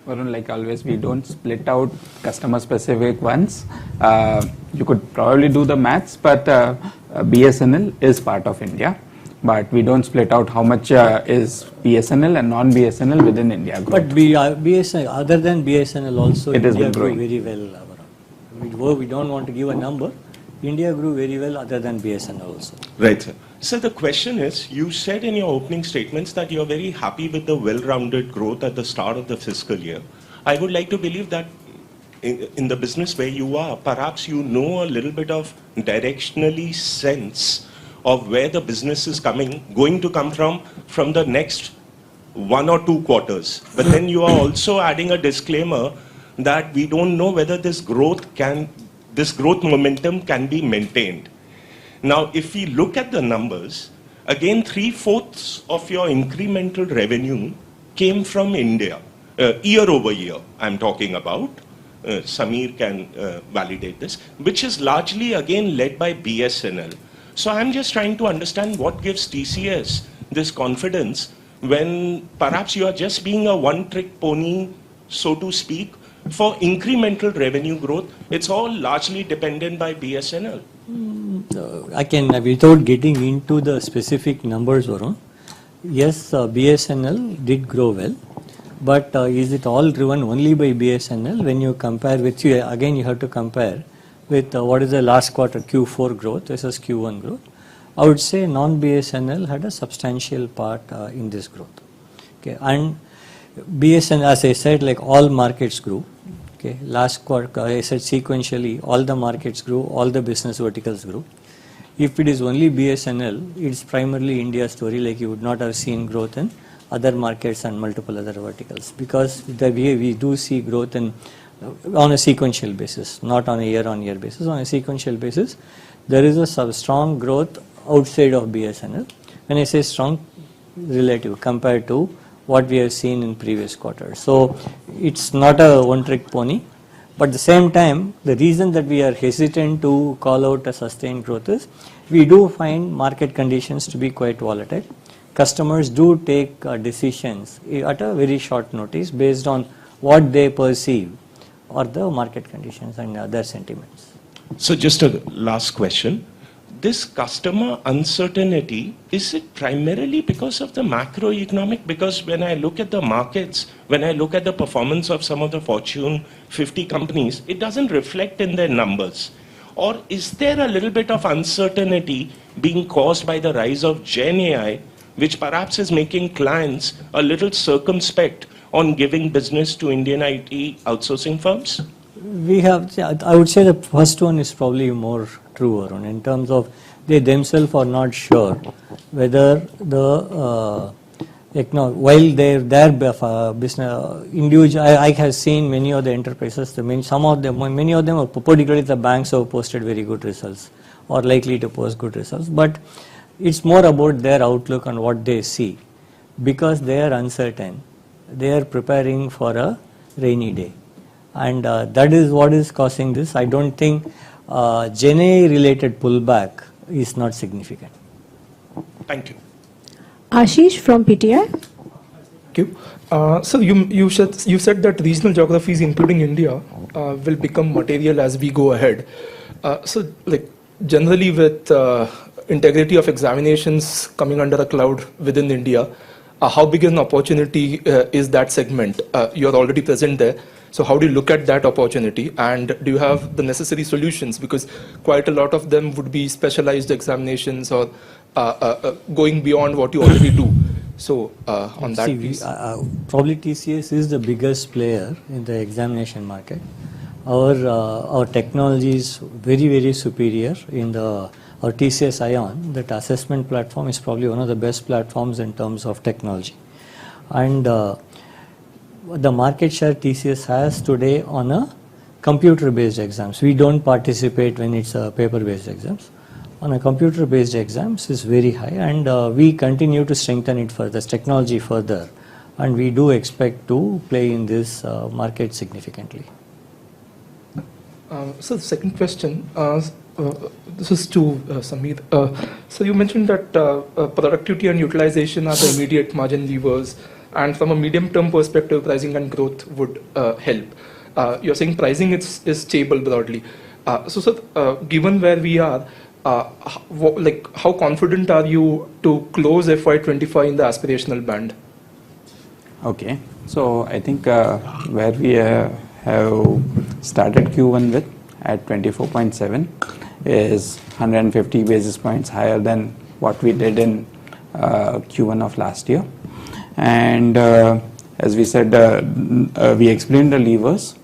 Varun, like always, we don't split out customer-specific ones. You could probably do the maths, but BSNL is part of India. But we don't split out how much is BSNL and non-BSNL within India growth. But BSNL, other than BSNL also, it has India been grew growing very well. We don't want to give a number. India grew very well other than BSNL also. Right, sir. So the question is, you said in your opening statements that you're very happy with the well-rounded growth at the start of the fiscal year. I would like to believe that in the business where you are, perhaps you know a little bit of directionally sense of where the business is going to come from the next 1 or 2 quarters. But then you are also adding a disclaimer that we don't know whether this growth momentum can be maintained. Now, if we look at the numbers, again, 3/4 of your incremental revenue came from India, year over year, I'm talking about. Samir can validate this, which is largely again led by BSNL. So I'm just trying to understand what gives TCS this confidence when perhaps you are just being a one-trick pony, so to speak, for incremental revenue growth. It's all largely dependent by BSNL. I can, without getting into the specific numbers, Varun, yes, BSNL did grow well, but is it all driven only by BSNL? When you compare with, again you have to compare with what is the last quarter Q4 growth versus Q1 growth. I would say non-BSNL had a substantial part in this growth. Okay, and BSNL, as I said, like all markets grew. Okay, last quarter, I said sequentially, all the markets grew, all the business verticals grew. If it is only BSNL, it's primarily India story, like you would not have seen growth in other markets and multiple other verticals, because we do see growth in on a sequential basis, not on a year-on-year basis. On a sequential basis, there is a strong growth outside of BSNL. When I say strong, relative compared to what we have seen in previous quarters. So it's not a one-trick pony, but at the same time, the reason that we are hesitant to call out a sustained growth is we do find market conditions to be quite volatile. Customers do take decisions at a very short notice based on what they perceive or the market conditions and their sentiments. So just a last question. This customer uncertainty, is it primarily because of the macroeconomic? Because when I look at the markets, when I look at the performance of some of the Fortune 50 companies, it doesn't reflect in their numbers. Or is there a little bit of uncertainty being caused by the rise of Gen AI, which perhaps is making clients a little circumspect on giving business to Indian IT outsourcing firms? We have, I would say the first one is probably more true, Arun, in terms of they themselves are not sure whether the while their business individual. I have seen many of the enterprises. Some of them, many of them, particularly the banks, have posted very good results or likely to post good results. But it's more about their outlook on what they see, because they are uncertain. They are preparing for a rainy day. And that is what is causing this. I don't think Gen AI related pullback is not significant. Thank you. Ashish from PTI. Thank you. So you said that regional geographies, including India, will become material as we go ahead. So like generally with integrity of examinations coming under a cloud within India, how big an opportunity is that segment? You're already present there. So how do you look at that opportunity, and do you have the necessary solutions? Because quite a lot of them would be specialized examinations or going beyond what you already do. So on that piece. Probably TCS is the biggest player in the examination market. Our technology is very, very superior in the or TCS Ion, that assessment platform is probably one of the best platforms in terms of technology. And the market share TCS has today on a computer-based exams. We don't participate when it's a paper-based exams. On a computer-based exams is very high, and we continue to strengthen it further, technology further, and we do expect to play in this market significantly. So the second question, this is to Sameer. So you mentioned that productivity and utilization are the immediate margin levers, and from a medium-term perspective, pricing and growth would help. You're saying pricing is stable broadly. So given where we are, how confident are you to close FY25 in the aspirational band? Okay, so I think where we have started Q1 with at 24.7 is 150 basis points higher than what we did in Q1 of last year. And as we said, we explained the levers,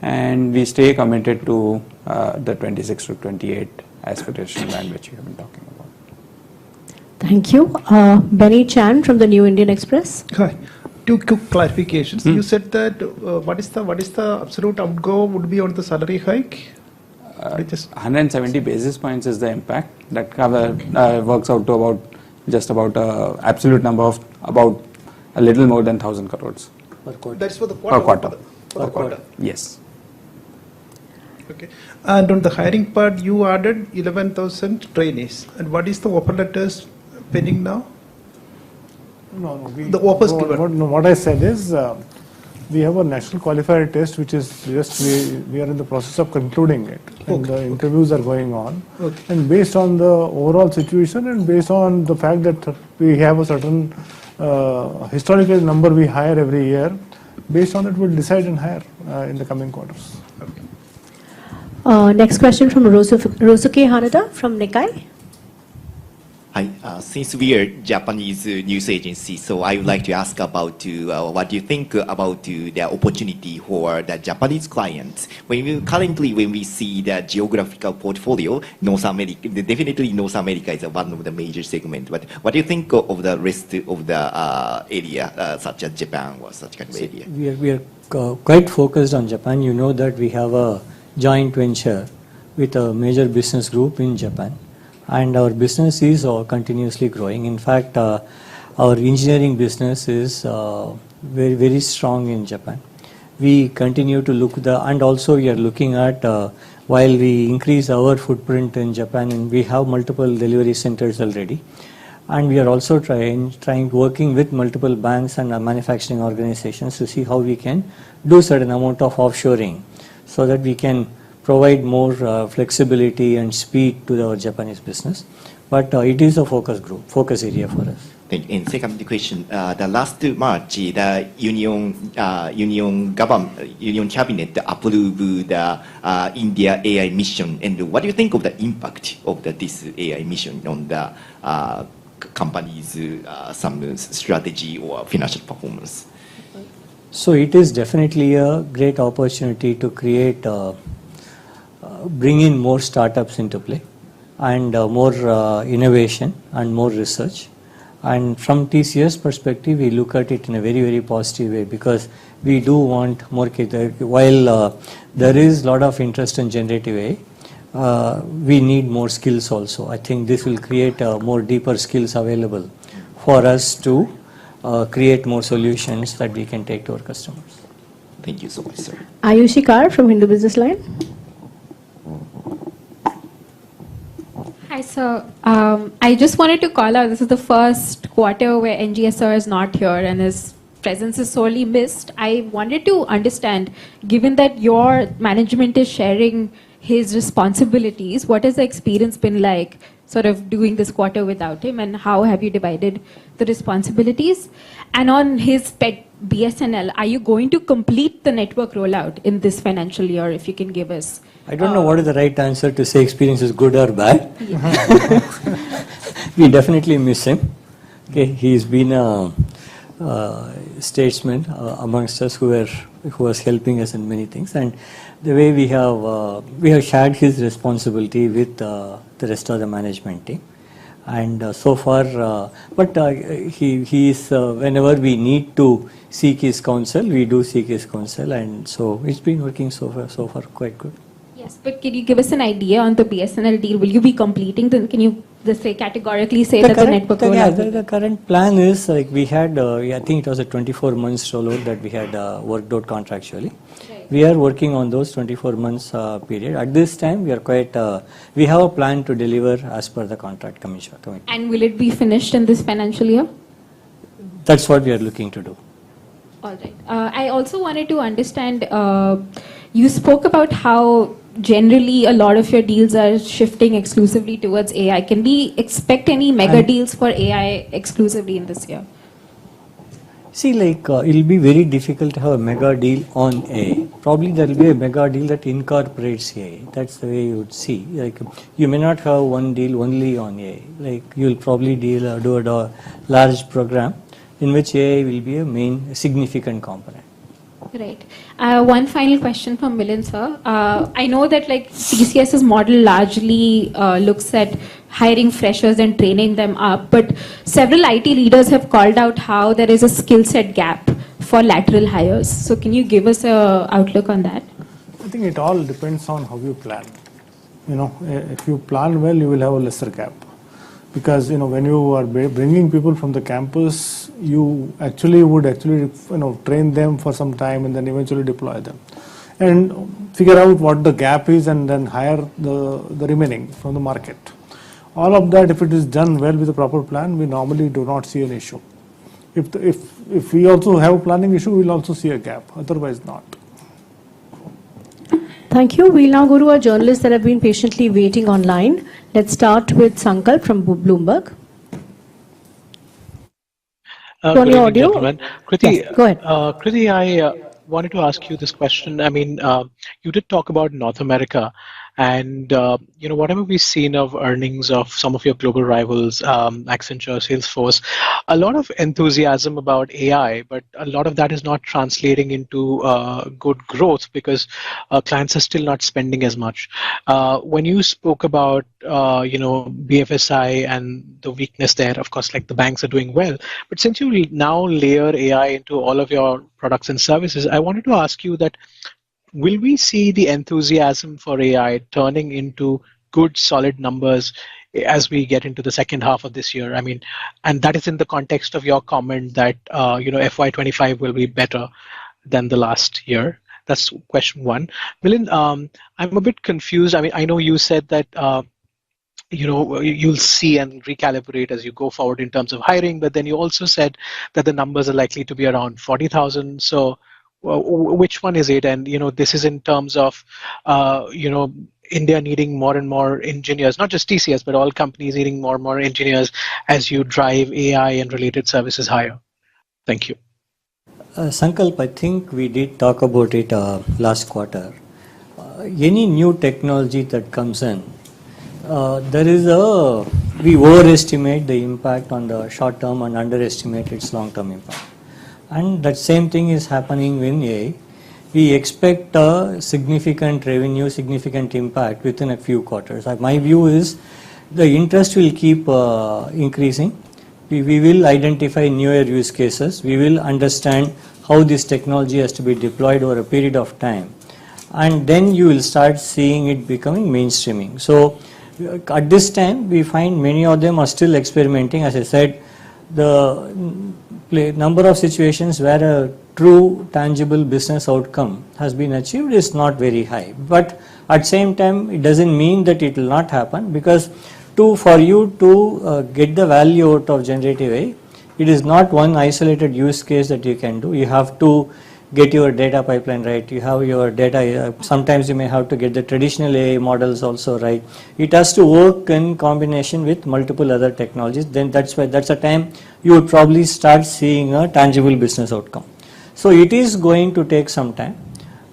and we stay committed to the 26 to 28 aspirational band which we have been talking about. Thank you. Benny Chan from the New Indian Express. Hi. Two quick clarifications. You said that what is the absolute outgo would be on the salary hike? 170 basis points is the impact. That works out to about absolute number of about a little more than 1,000 crores. Per quarter. That's for the quarter. For the quarter. Yes. Okay. And on the hiring part, you added 11,000 trainees. And what is the offer letters pending now? No. What I said is we have a national qualifier test which is just we are in the process of concluding it, and the interviews are going on. Okay. And based on the overall situation and based on the fact that we have a certain historical number we hire every year, based on it we'll decide and hire in the coming quarters. Okay. Next question from Rosuke Hanada from Nikkei. Hi, since we are Japanese news agency, so I would like to ask about what do you think about the opportunity for the Japanese clients? Currently, when we see the geographical portfolio, North America, definitely North America is one of the major segments. But what do you think of the rest of the area, such as Japan or such kind of area? We are quite focused on Japan. You know that we have a joint venture with a major business group in Japan. And our business is continuously growing. In fact, our engineering business is very, very strong in Japan. We continue to look and also we are looking at, while we increase our footprint in Japan, and we have multiple delivery centers already. And we are also working with multiple banks and manufacturing organizations to see how we can do certain amount of offshoring so that we can provide more flexibility and speed to our Japanese business. But it is a focus area for us. And second question, the last March, the Union Cabinet approved the India AI mission. And what do you think of the impact of this AI mission on the company's some strategy or financial performance? So it is definitely a great opportunity to create bring in more startups into play and more innovation and more research. And from TCS perspective, we look at it in a very, very positive way because we do want more, while there is a lot of interest in generative AI, we need more skills also. I think this will create more deeper skills available for us to create more solutions that we can take to our customers. Thank you so much, sir. Ayushi Kar from Hindu Business Line. Hi, sir. I just wanted to call out, this is the first quarter where NGSR is not here and his presence is sorely missed. I wanted to understand, given that your management is sharing his responsibilities, what has the experience been like sort of doing this quarter without him, and how have you divided the responsibilities? And on his pet BSNL, are you going to complete the network rollout in this financial year, if you can give us? I don't know what is the right answer to say experience is good or bad. We definitely miss him. Okay, he's been a statesman amongst us who were who was helping us in many things, and the way we have shared his responsibility with the rest of the management team. And so far, he is whenever we need to seek his counsel, we do seek his counsel, and so it's been working so far quite good. Yes, but can you give us an idea on the BSNL deal? Will you be completing the, can you just say categorically say that the network rollout? The current plan is like we had, I think it was a 24 months rollout that we had worked out contractually. Right. We are working on those 24 months period. At this time, we are quite, we have a plan to deliver as per the contract commission. And will it be finished in this financial year? That's what we are looking to do. All right. I also wanted to understand, you spoke about how generally a lot of your deals are shifting exclusively towards AI. Can we expect any mega deals for AI exclusively in this year? See, like it'll be very difficult to have a mega deal on AI. Probably there will be a mega deal that incorporates AI. That's the way you would see. Like you may not have one deal only on AI. Like you'll probably do a large program in which AI will be a main significant component. Right. One final question from Milind sir. I know that like TCS's model largely looks at hiring freshers and training them up, but several IT leaders have called out how there is a skill set gap for lateral hires. So can you give us a outlook on that? I think it all depends on how you plan. You know, if you plan well, you will have a lesser gap. Because when you are bringing people from the campus, you would train them for some time and then eventually deploy them, and figure out what the gap is and then hire the remaining from the market. All of that, if it is done well with a proper plan, we normally do not see an issue. If we also have a planning issue, we'll also see a gap. Otherwise, not. Thank you. We'll now go to our journalists that have been patiently waiting online. Let's start with Sankalp from Bloomberg. Good evening, gentlemen. Kriti, yes, go ahead. Kriti, I wanted to ask you this question. I mean, you did talk about North America, and whatever we've seen of earnings of some of your global rivals, Accenture, Salesforce, a lot of enthusiasm about AI, but a lot of that is not translating into good growth because clients are still not spending as much. When you spoke about BFSI and the weakness there, of course, like the banks are doing well, but since you now layer AI into all of your products and services, I wanted to ask you that will we see the enthusiasm for AI turning into good, solid numbers as we get into the second half of this year? I mean, and that is in the context of your comment that, FY25 will be better than the last year. That's question one. Milind, I'm a bit confused. I mean, I know you said that, you'll see and recalibrate as you go forward in terms of hiring, but then you also said that the numbers are likely to be around 40,000. So which one is it? And, this is in terms of, India needing more and more engineers, not just TCS, but all companies needing more and more engineers as you drive AI and related services higher. Thank you. Sankalp, I think we did talk about it last quarter. Any new technology that comes in, we overestimate the impact on the short term and underestimate its long term impact. And that same thing is happening in AI. We expect a significant revenue, significant impact within a few quarters. My view is the interest will keep increasing. We will identify newer use cases. We will understand how this technology has to be deployed over a period of time. And then you will start seeing it becoming mainstreaming. So at this time, we find many of them are still experimenting. As I said, the number of situations where a true tangible business outcome has been achieved is not very high. But at the same time, it doesn't mean that it will not happen, because for you to get the value out of generative AI, it is not one isolated use case that you can do. You have to get your data pipeline right. You have your data. Sometimes you may have to get the traditional AI models also right. It has to work in combination with multiple other technologies. Then that's a time you would probably start seeing a tangible business outcome. So it is going to take some time,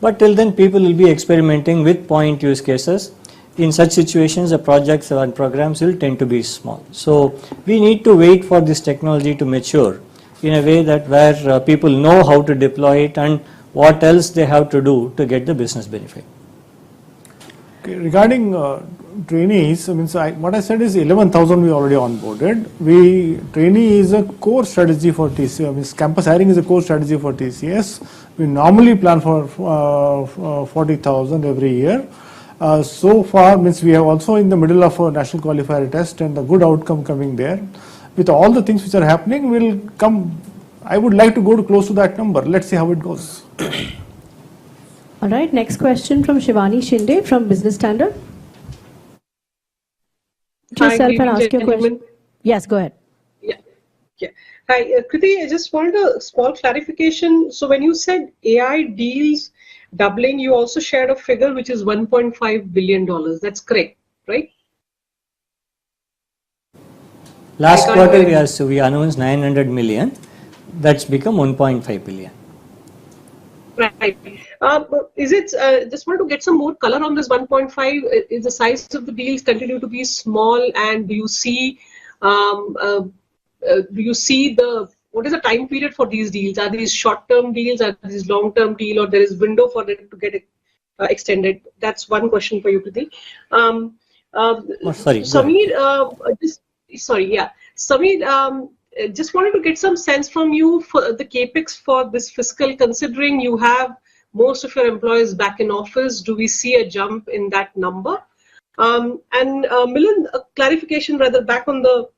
but till then people will be experimenting with point use cases. In such situations, the projects and programs will tend to be small. So we need to wait for this technology to mature in a way that where people know how to deploy it and what else they have to do to get the business benefit. Okay, regarding trainees, what I said is 11,000 we already onboarded. Trainee is a core strategy for TCS. Campus hiring is a core strategy for TCS. We normally plan for 40,000 every year. So far, we are also in the middle of a national qualifier test and a good outcome coming there. With all the things which are happening, will come. I would like to go to close to that number. Let's see how it goes. All right, next question from Shivani Shinde from Business Standard. Hi, Yourself good and ask evening, your question. gentlemen. Yes, go ahead. Yeah. Hi, Kriti, I just wanted a small clarification. So when you said AI deals doubling, you also shared a figure which is $1.5 billion. That's correct, right? Last quarter, we announced 900 million. That's become 1.5 billion. Right. Is it, just want to get some more color on this 1.5. Is the size of the deals continue to be small, and do you see what is the time period for these deals? Are these short-term deals? Are these long-term deal, or there is window for it to get extended? That's one question for you, Kriti. Sorry. Sameer, Sameer, just wanted to get some sense from you for the capex for this fiscal, considering you have most of your employees back in office. Do we see a jump in that number? And Milind, a clarification rather back on the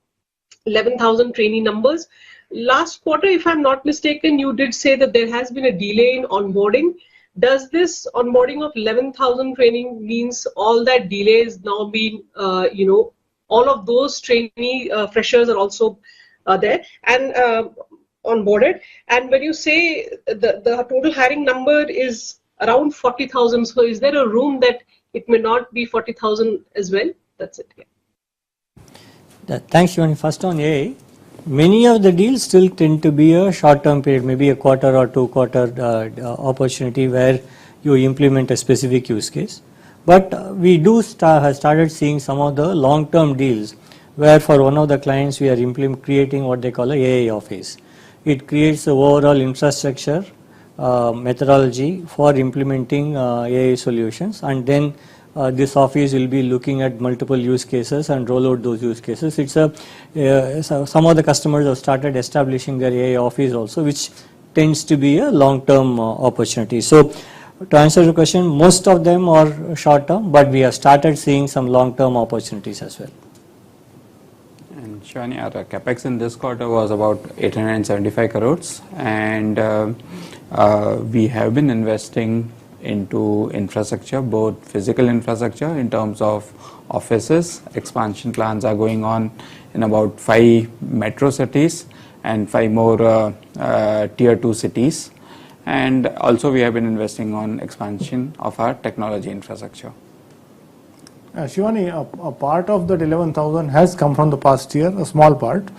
11,000 trainee numbers. Last quarter, if I'm not mistaken, you did say that there has been a delay in onboarding. Does this onboarding of 11,000 training means all that delay is now being, all of those trainee freshers are also there and onboarded? And when you say the total hiring number is around 40,000, so is there a room that it may not be 40,000 as well? That's it. Yeah. Thanks, Shivani. First on AI, many of the deals still tend to be a short-term period, maybe a quarter or 2 quarter opportunity where you implement a specific use case. But we do have started seeing some of the long-term deals where for one of the clients we are creating what they call a AI office. It creates the overall infrastructure methodology for implementing AI solutions, and then this office will be looking at multiple use cases and roll out those use cases. It's some of the customers have started establishing their AI office also, which tends to be a long-term opportunity. So to answer your question, most of them are short-term, but we have started seeing some long-term opportunities as well. And Shivani, our capex in this quarter was about 875 crores, and we have been investing into infrastructure, both physical infrastructure in terms of offices. Expansion plans are going on in about 5 metro cities and 5 more tier 2 cities. And also we have been investing on expansion of our technology infrastructure. Shivani, a part of that 11,000 has come from the past year, a small part.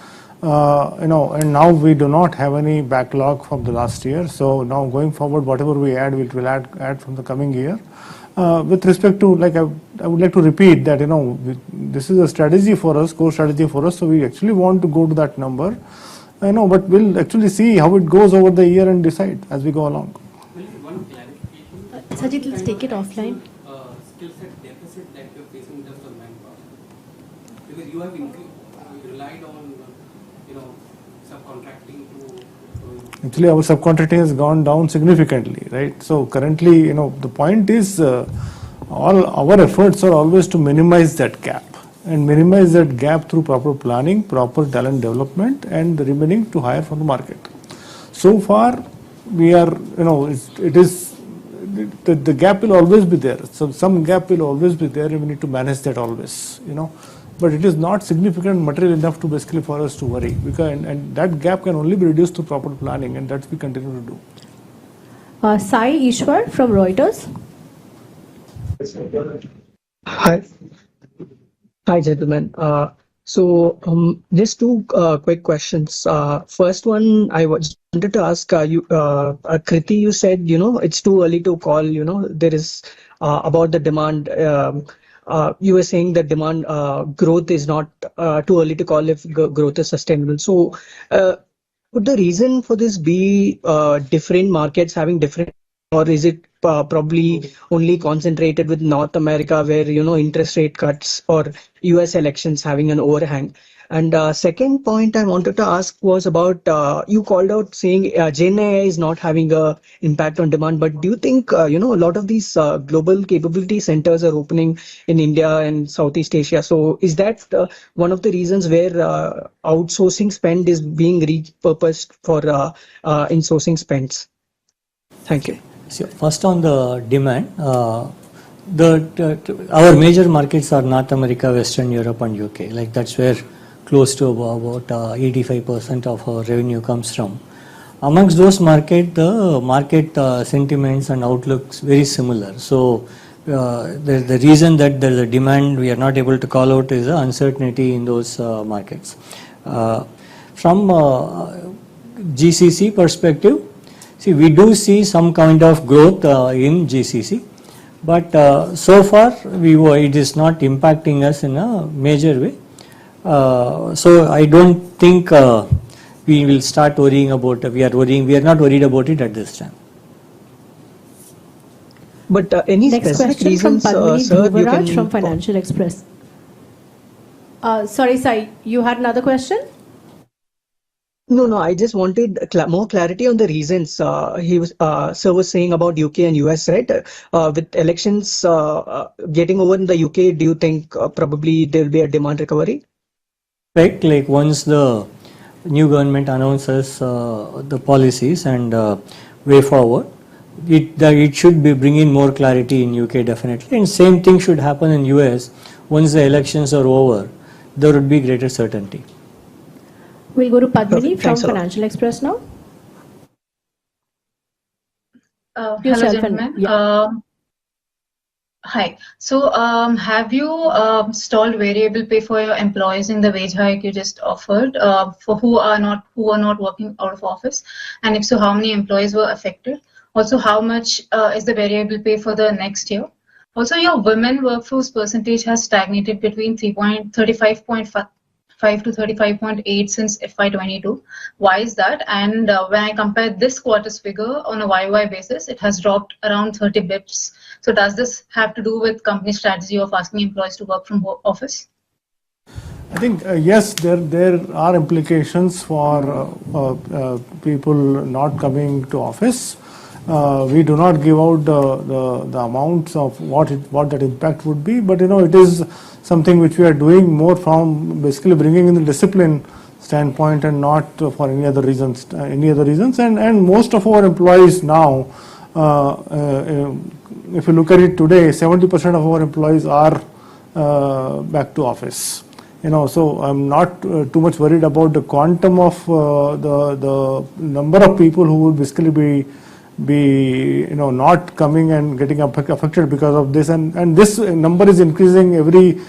And now we do not have any backlog from the last year. So now going forward, whatever we add, we'll add from the coming year. With respect to, I would like to repeat that, this is a strategy for us, core strategy for us. So we actually want to go to that number. But we'll actually see how it goes over the year and decide as we go along. One clarification. Sajid, let's take it offline. Skill set deficit that you're facing in terms of manpower, because you have relied on subcontracting to. Actually, our subcontracting has gone down significantly, right? So currently, the point is, all our efforts are always to minimize that gap. And minimize that gap through proper planning, proper talent development, and the remaining to hire from the market. So far, we are, the gap will always be there. So some gap will always be there, and we need to manage that always, But it is not significant material enough to basically for us to worry, because and that gap can only be reduced through proper planning, and that we continue to do. Sai Ishwar from Reuters. Hi, gentlemen. Just 2 quick questions. First one, I wanted to ask you, Kriti, you said, it's too early to call, there is about the demand. You were saying that demand growth is not too early to call if growth is sustainable. So, would the reason for this be different markets having different or is it probably only concentrated with North America, where interest rate cuts or US elections having an overhang? And second point I wanted to ask was about, you called out saying Gen AI is not having a impact on demand, but do you think a lot of these global capability centers are opening in India and Southeast Asia? So is that one of the reasons where outsourcing spend is being repurposed for insourcing spends? Thank you. So first on the demand, our major markets are North America, Western Europe and UK. Like that's where close to about 85% of our revenue comes from. Amongst those markets, the market sentiments and outlooks very similar. So the reason that there is a demand we are not able to call out is the uncertainty in those markets. From GCC perspective, see, we do see some kind of growth in GCC, but so far it is not impacting us in a major way. So I don't think we will start worrying about. We are not worried about it at this time. But any Next specific question reasons, from Padmini sir, you Dhruvaraj can from Financial Express. Sorry, Sai, you had another question? No, I just wanted more clarity on the reasons. Sir was saying about UK and US, right? With elections getting over in the UK, do you think probably there will be a demand recovery? Right, like once the new government announces the policies and way forward, it should be bringing more clarity in UK definitely, and same thing should happen in US. Once the elections are over, there would be greater certainty. We'll go to Padmini from Thanks a lot. Financial Express now. Hello, Yourself gentlemen. yeah. Hi. So, have you stalled variable pay for your employees in the wage hike you just offered for who are not working out of office? And if so, how many employees were affected? Also, how much is the variable pay for the next year? Also, your women workforce percentage has stagnated between 35.5 to 35.8 since FY22. Why is that? And when I compare this quarter's figure on a YY basis, it has dropped around 30 bips. So does this have to do with company strategy of asking employees to work from office? I think yes, there are implications for people not coming to office. We do not give out the amounts of what that impact would be, but it is something which we are doing more from basically bringing in the discipline standpoint and not for any other reasons. And most of our employees now, if you look at it today, 70% of our employees are back to office. So I'm not too much worried about the quantum of the number of people who will basically be not coming and getting affected because of this, and this number is increasing every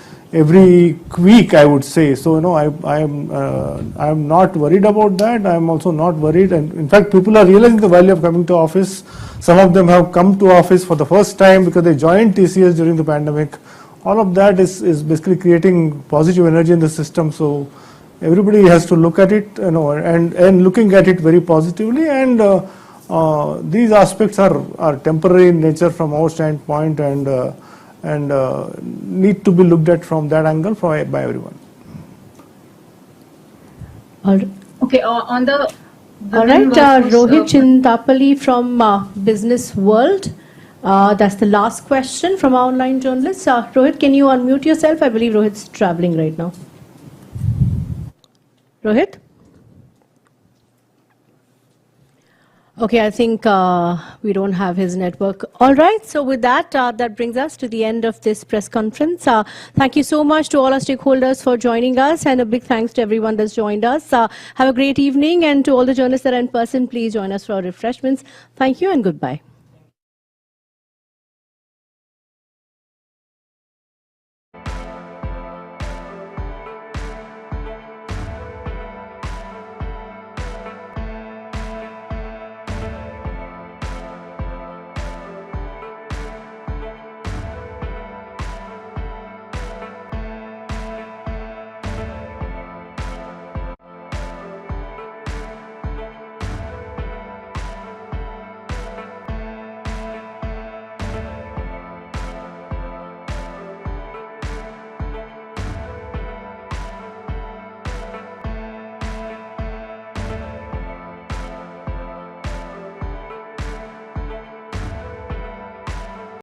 week, I would say. So I am not worried about that. I am also not worried, and in fact people are realizing the value of coming to office. Some of them have come to office for the first time because they joined TCS during the pandemic. All of that is basically creating positive energy in the system. So everybody has to look at it, and looking at it very positively, and these aspects are temporary in nature from our standpoint, and need to be looked at from that angle by everyone. Okay, on the All right, Rohit Chintapalli from Business World. That's the last question from our online journalists. Rohit, can you unmute yourself? I believe Rohit's traveling right now. Rohit? Okay, I think we don't have his network. All right, so with that, that brings us to the end of this press conference. Thank you so much to all our stakeholders for joining us, and a big thanks to everyone that's joined us. Have a great evening, and to all the journalists that are in person, please join us for our refreshments. Thank you and goodbye.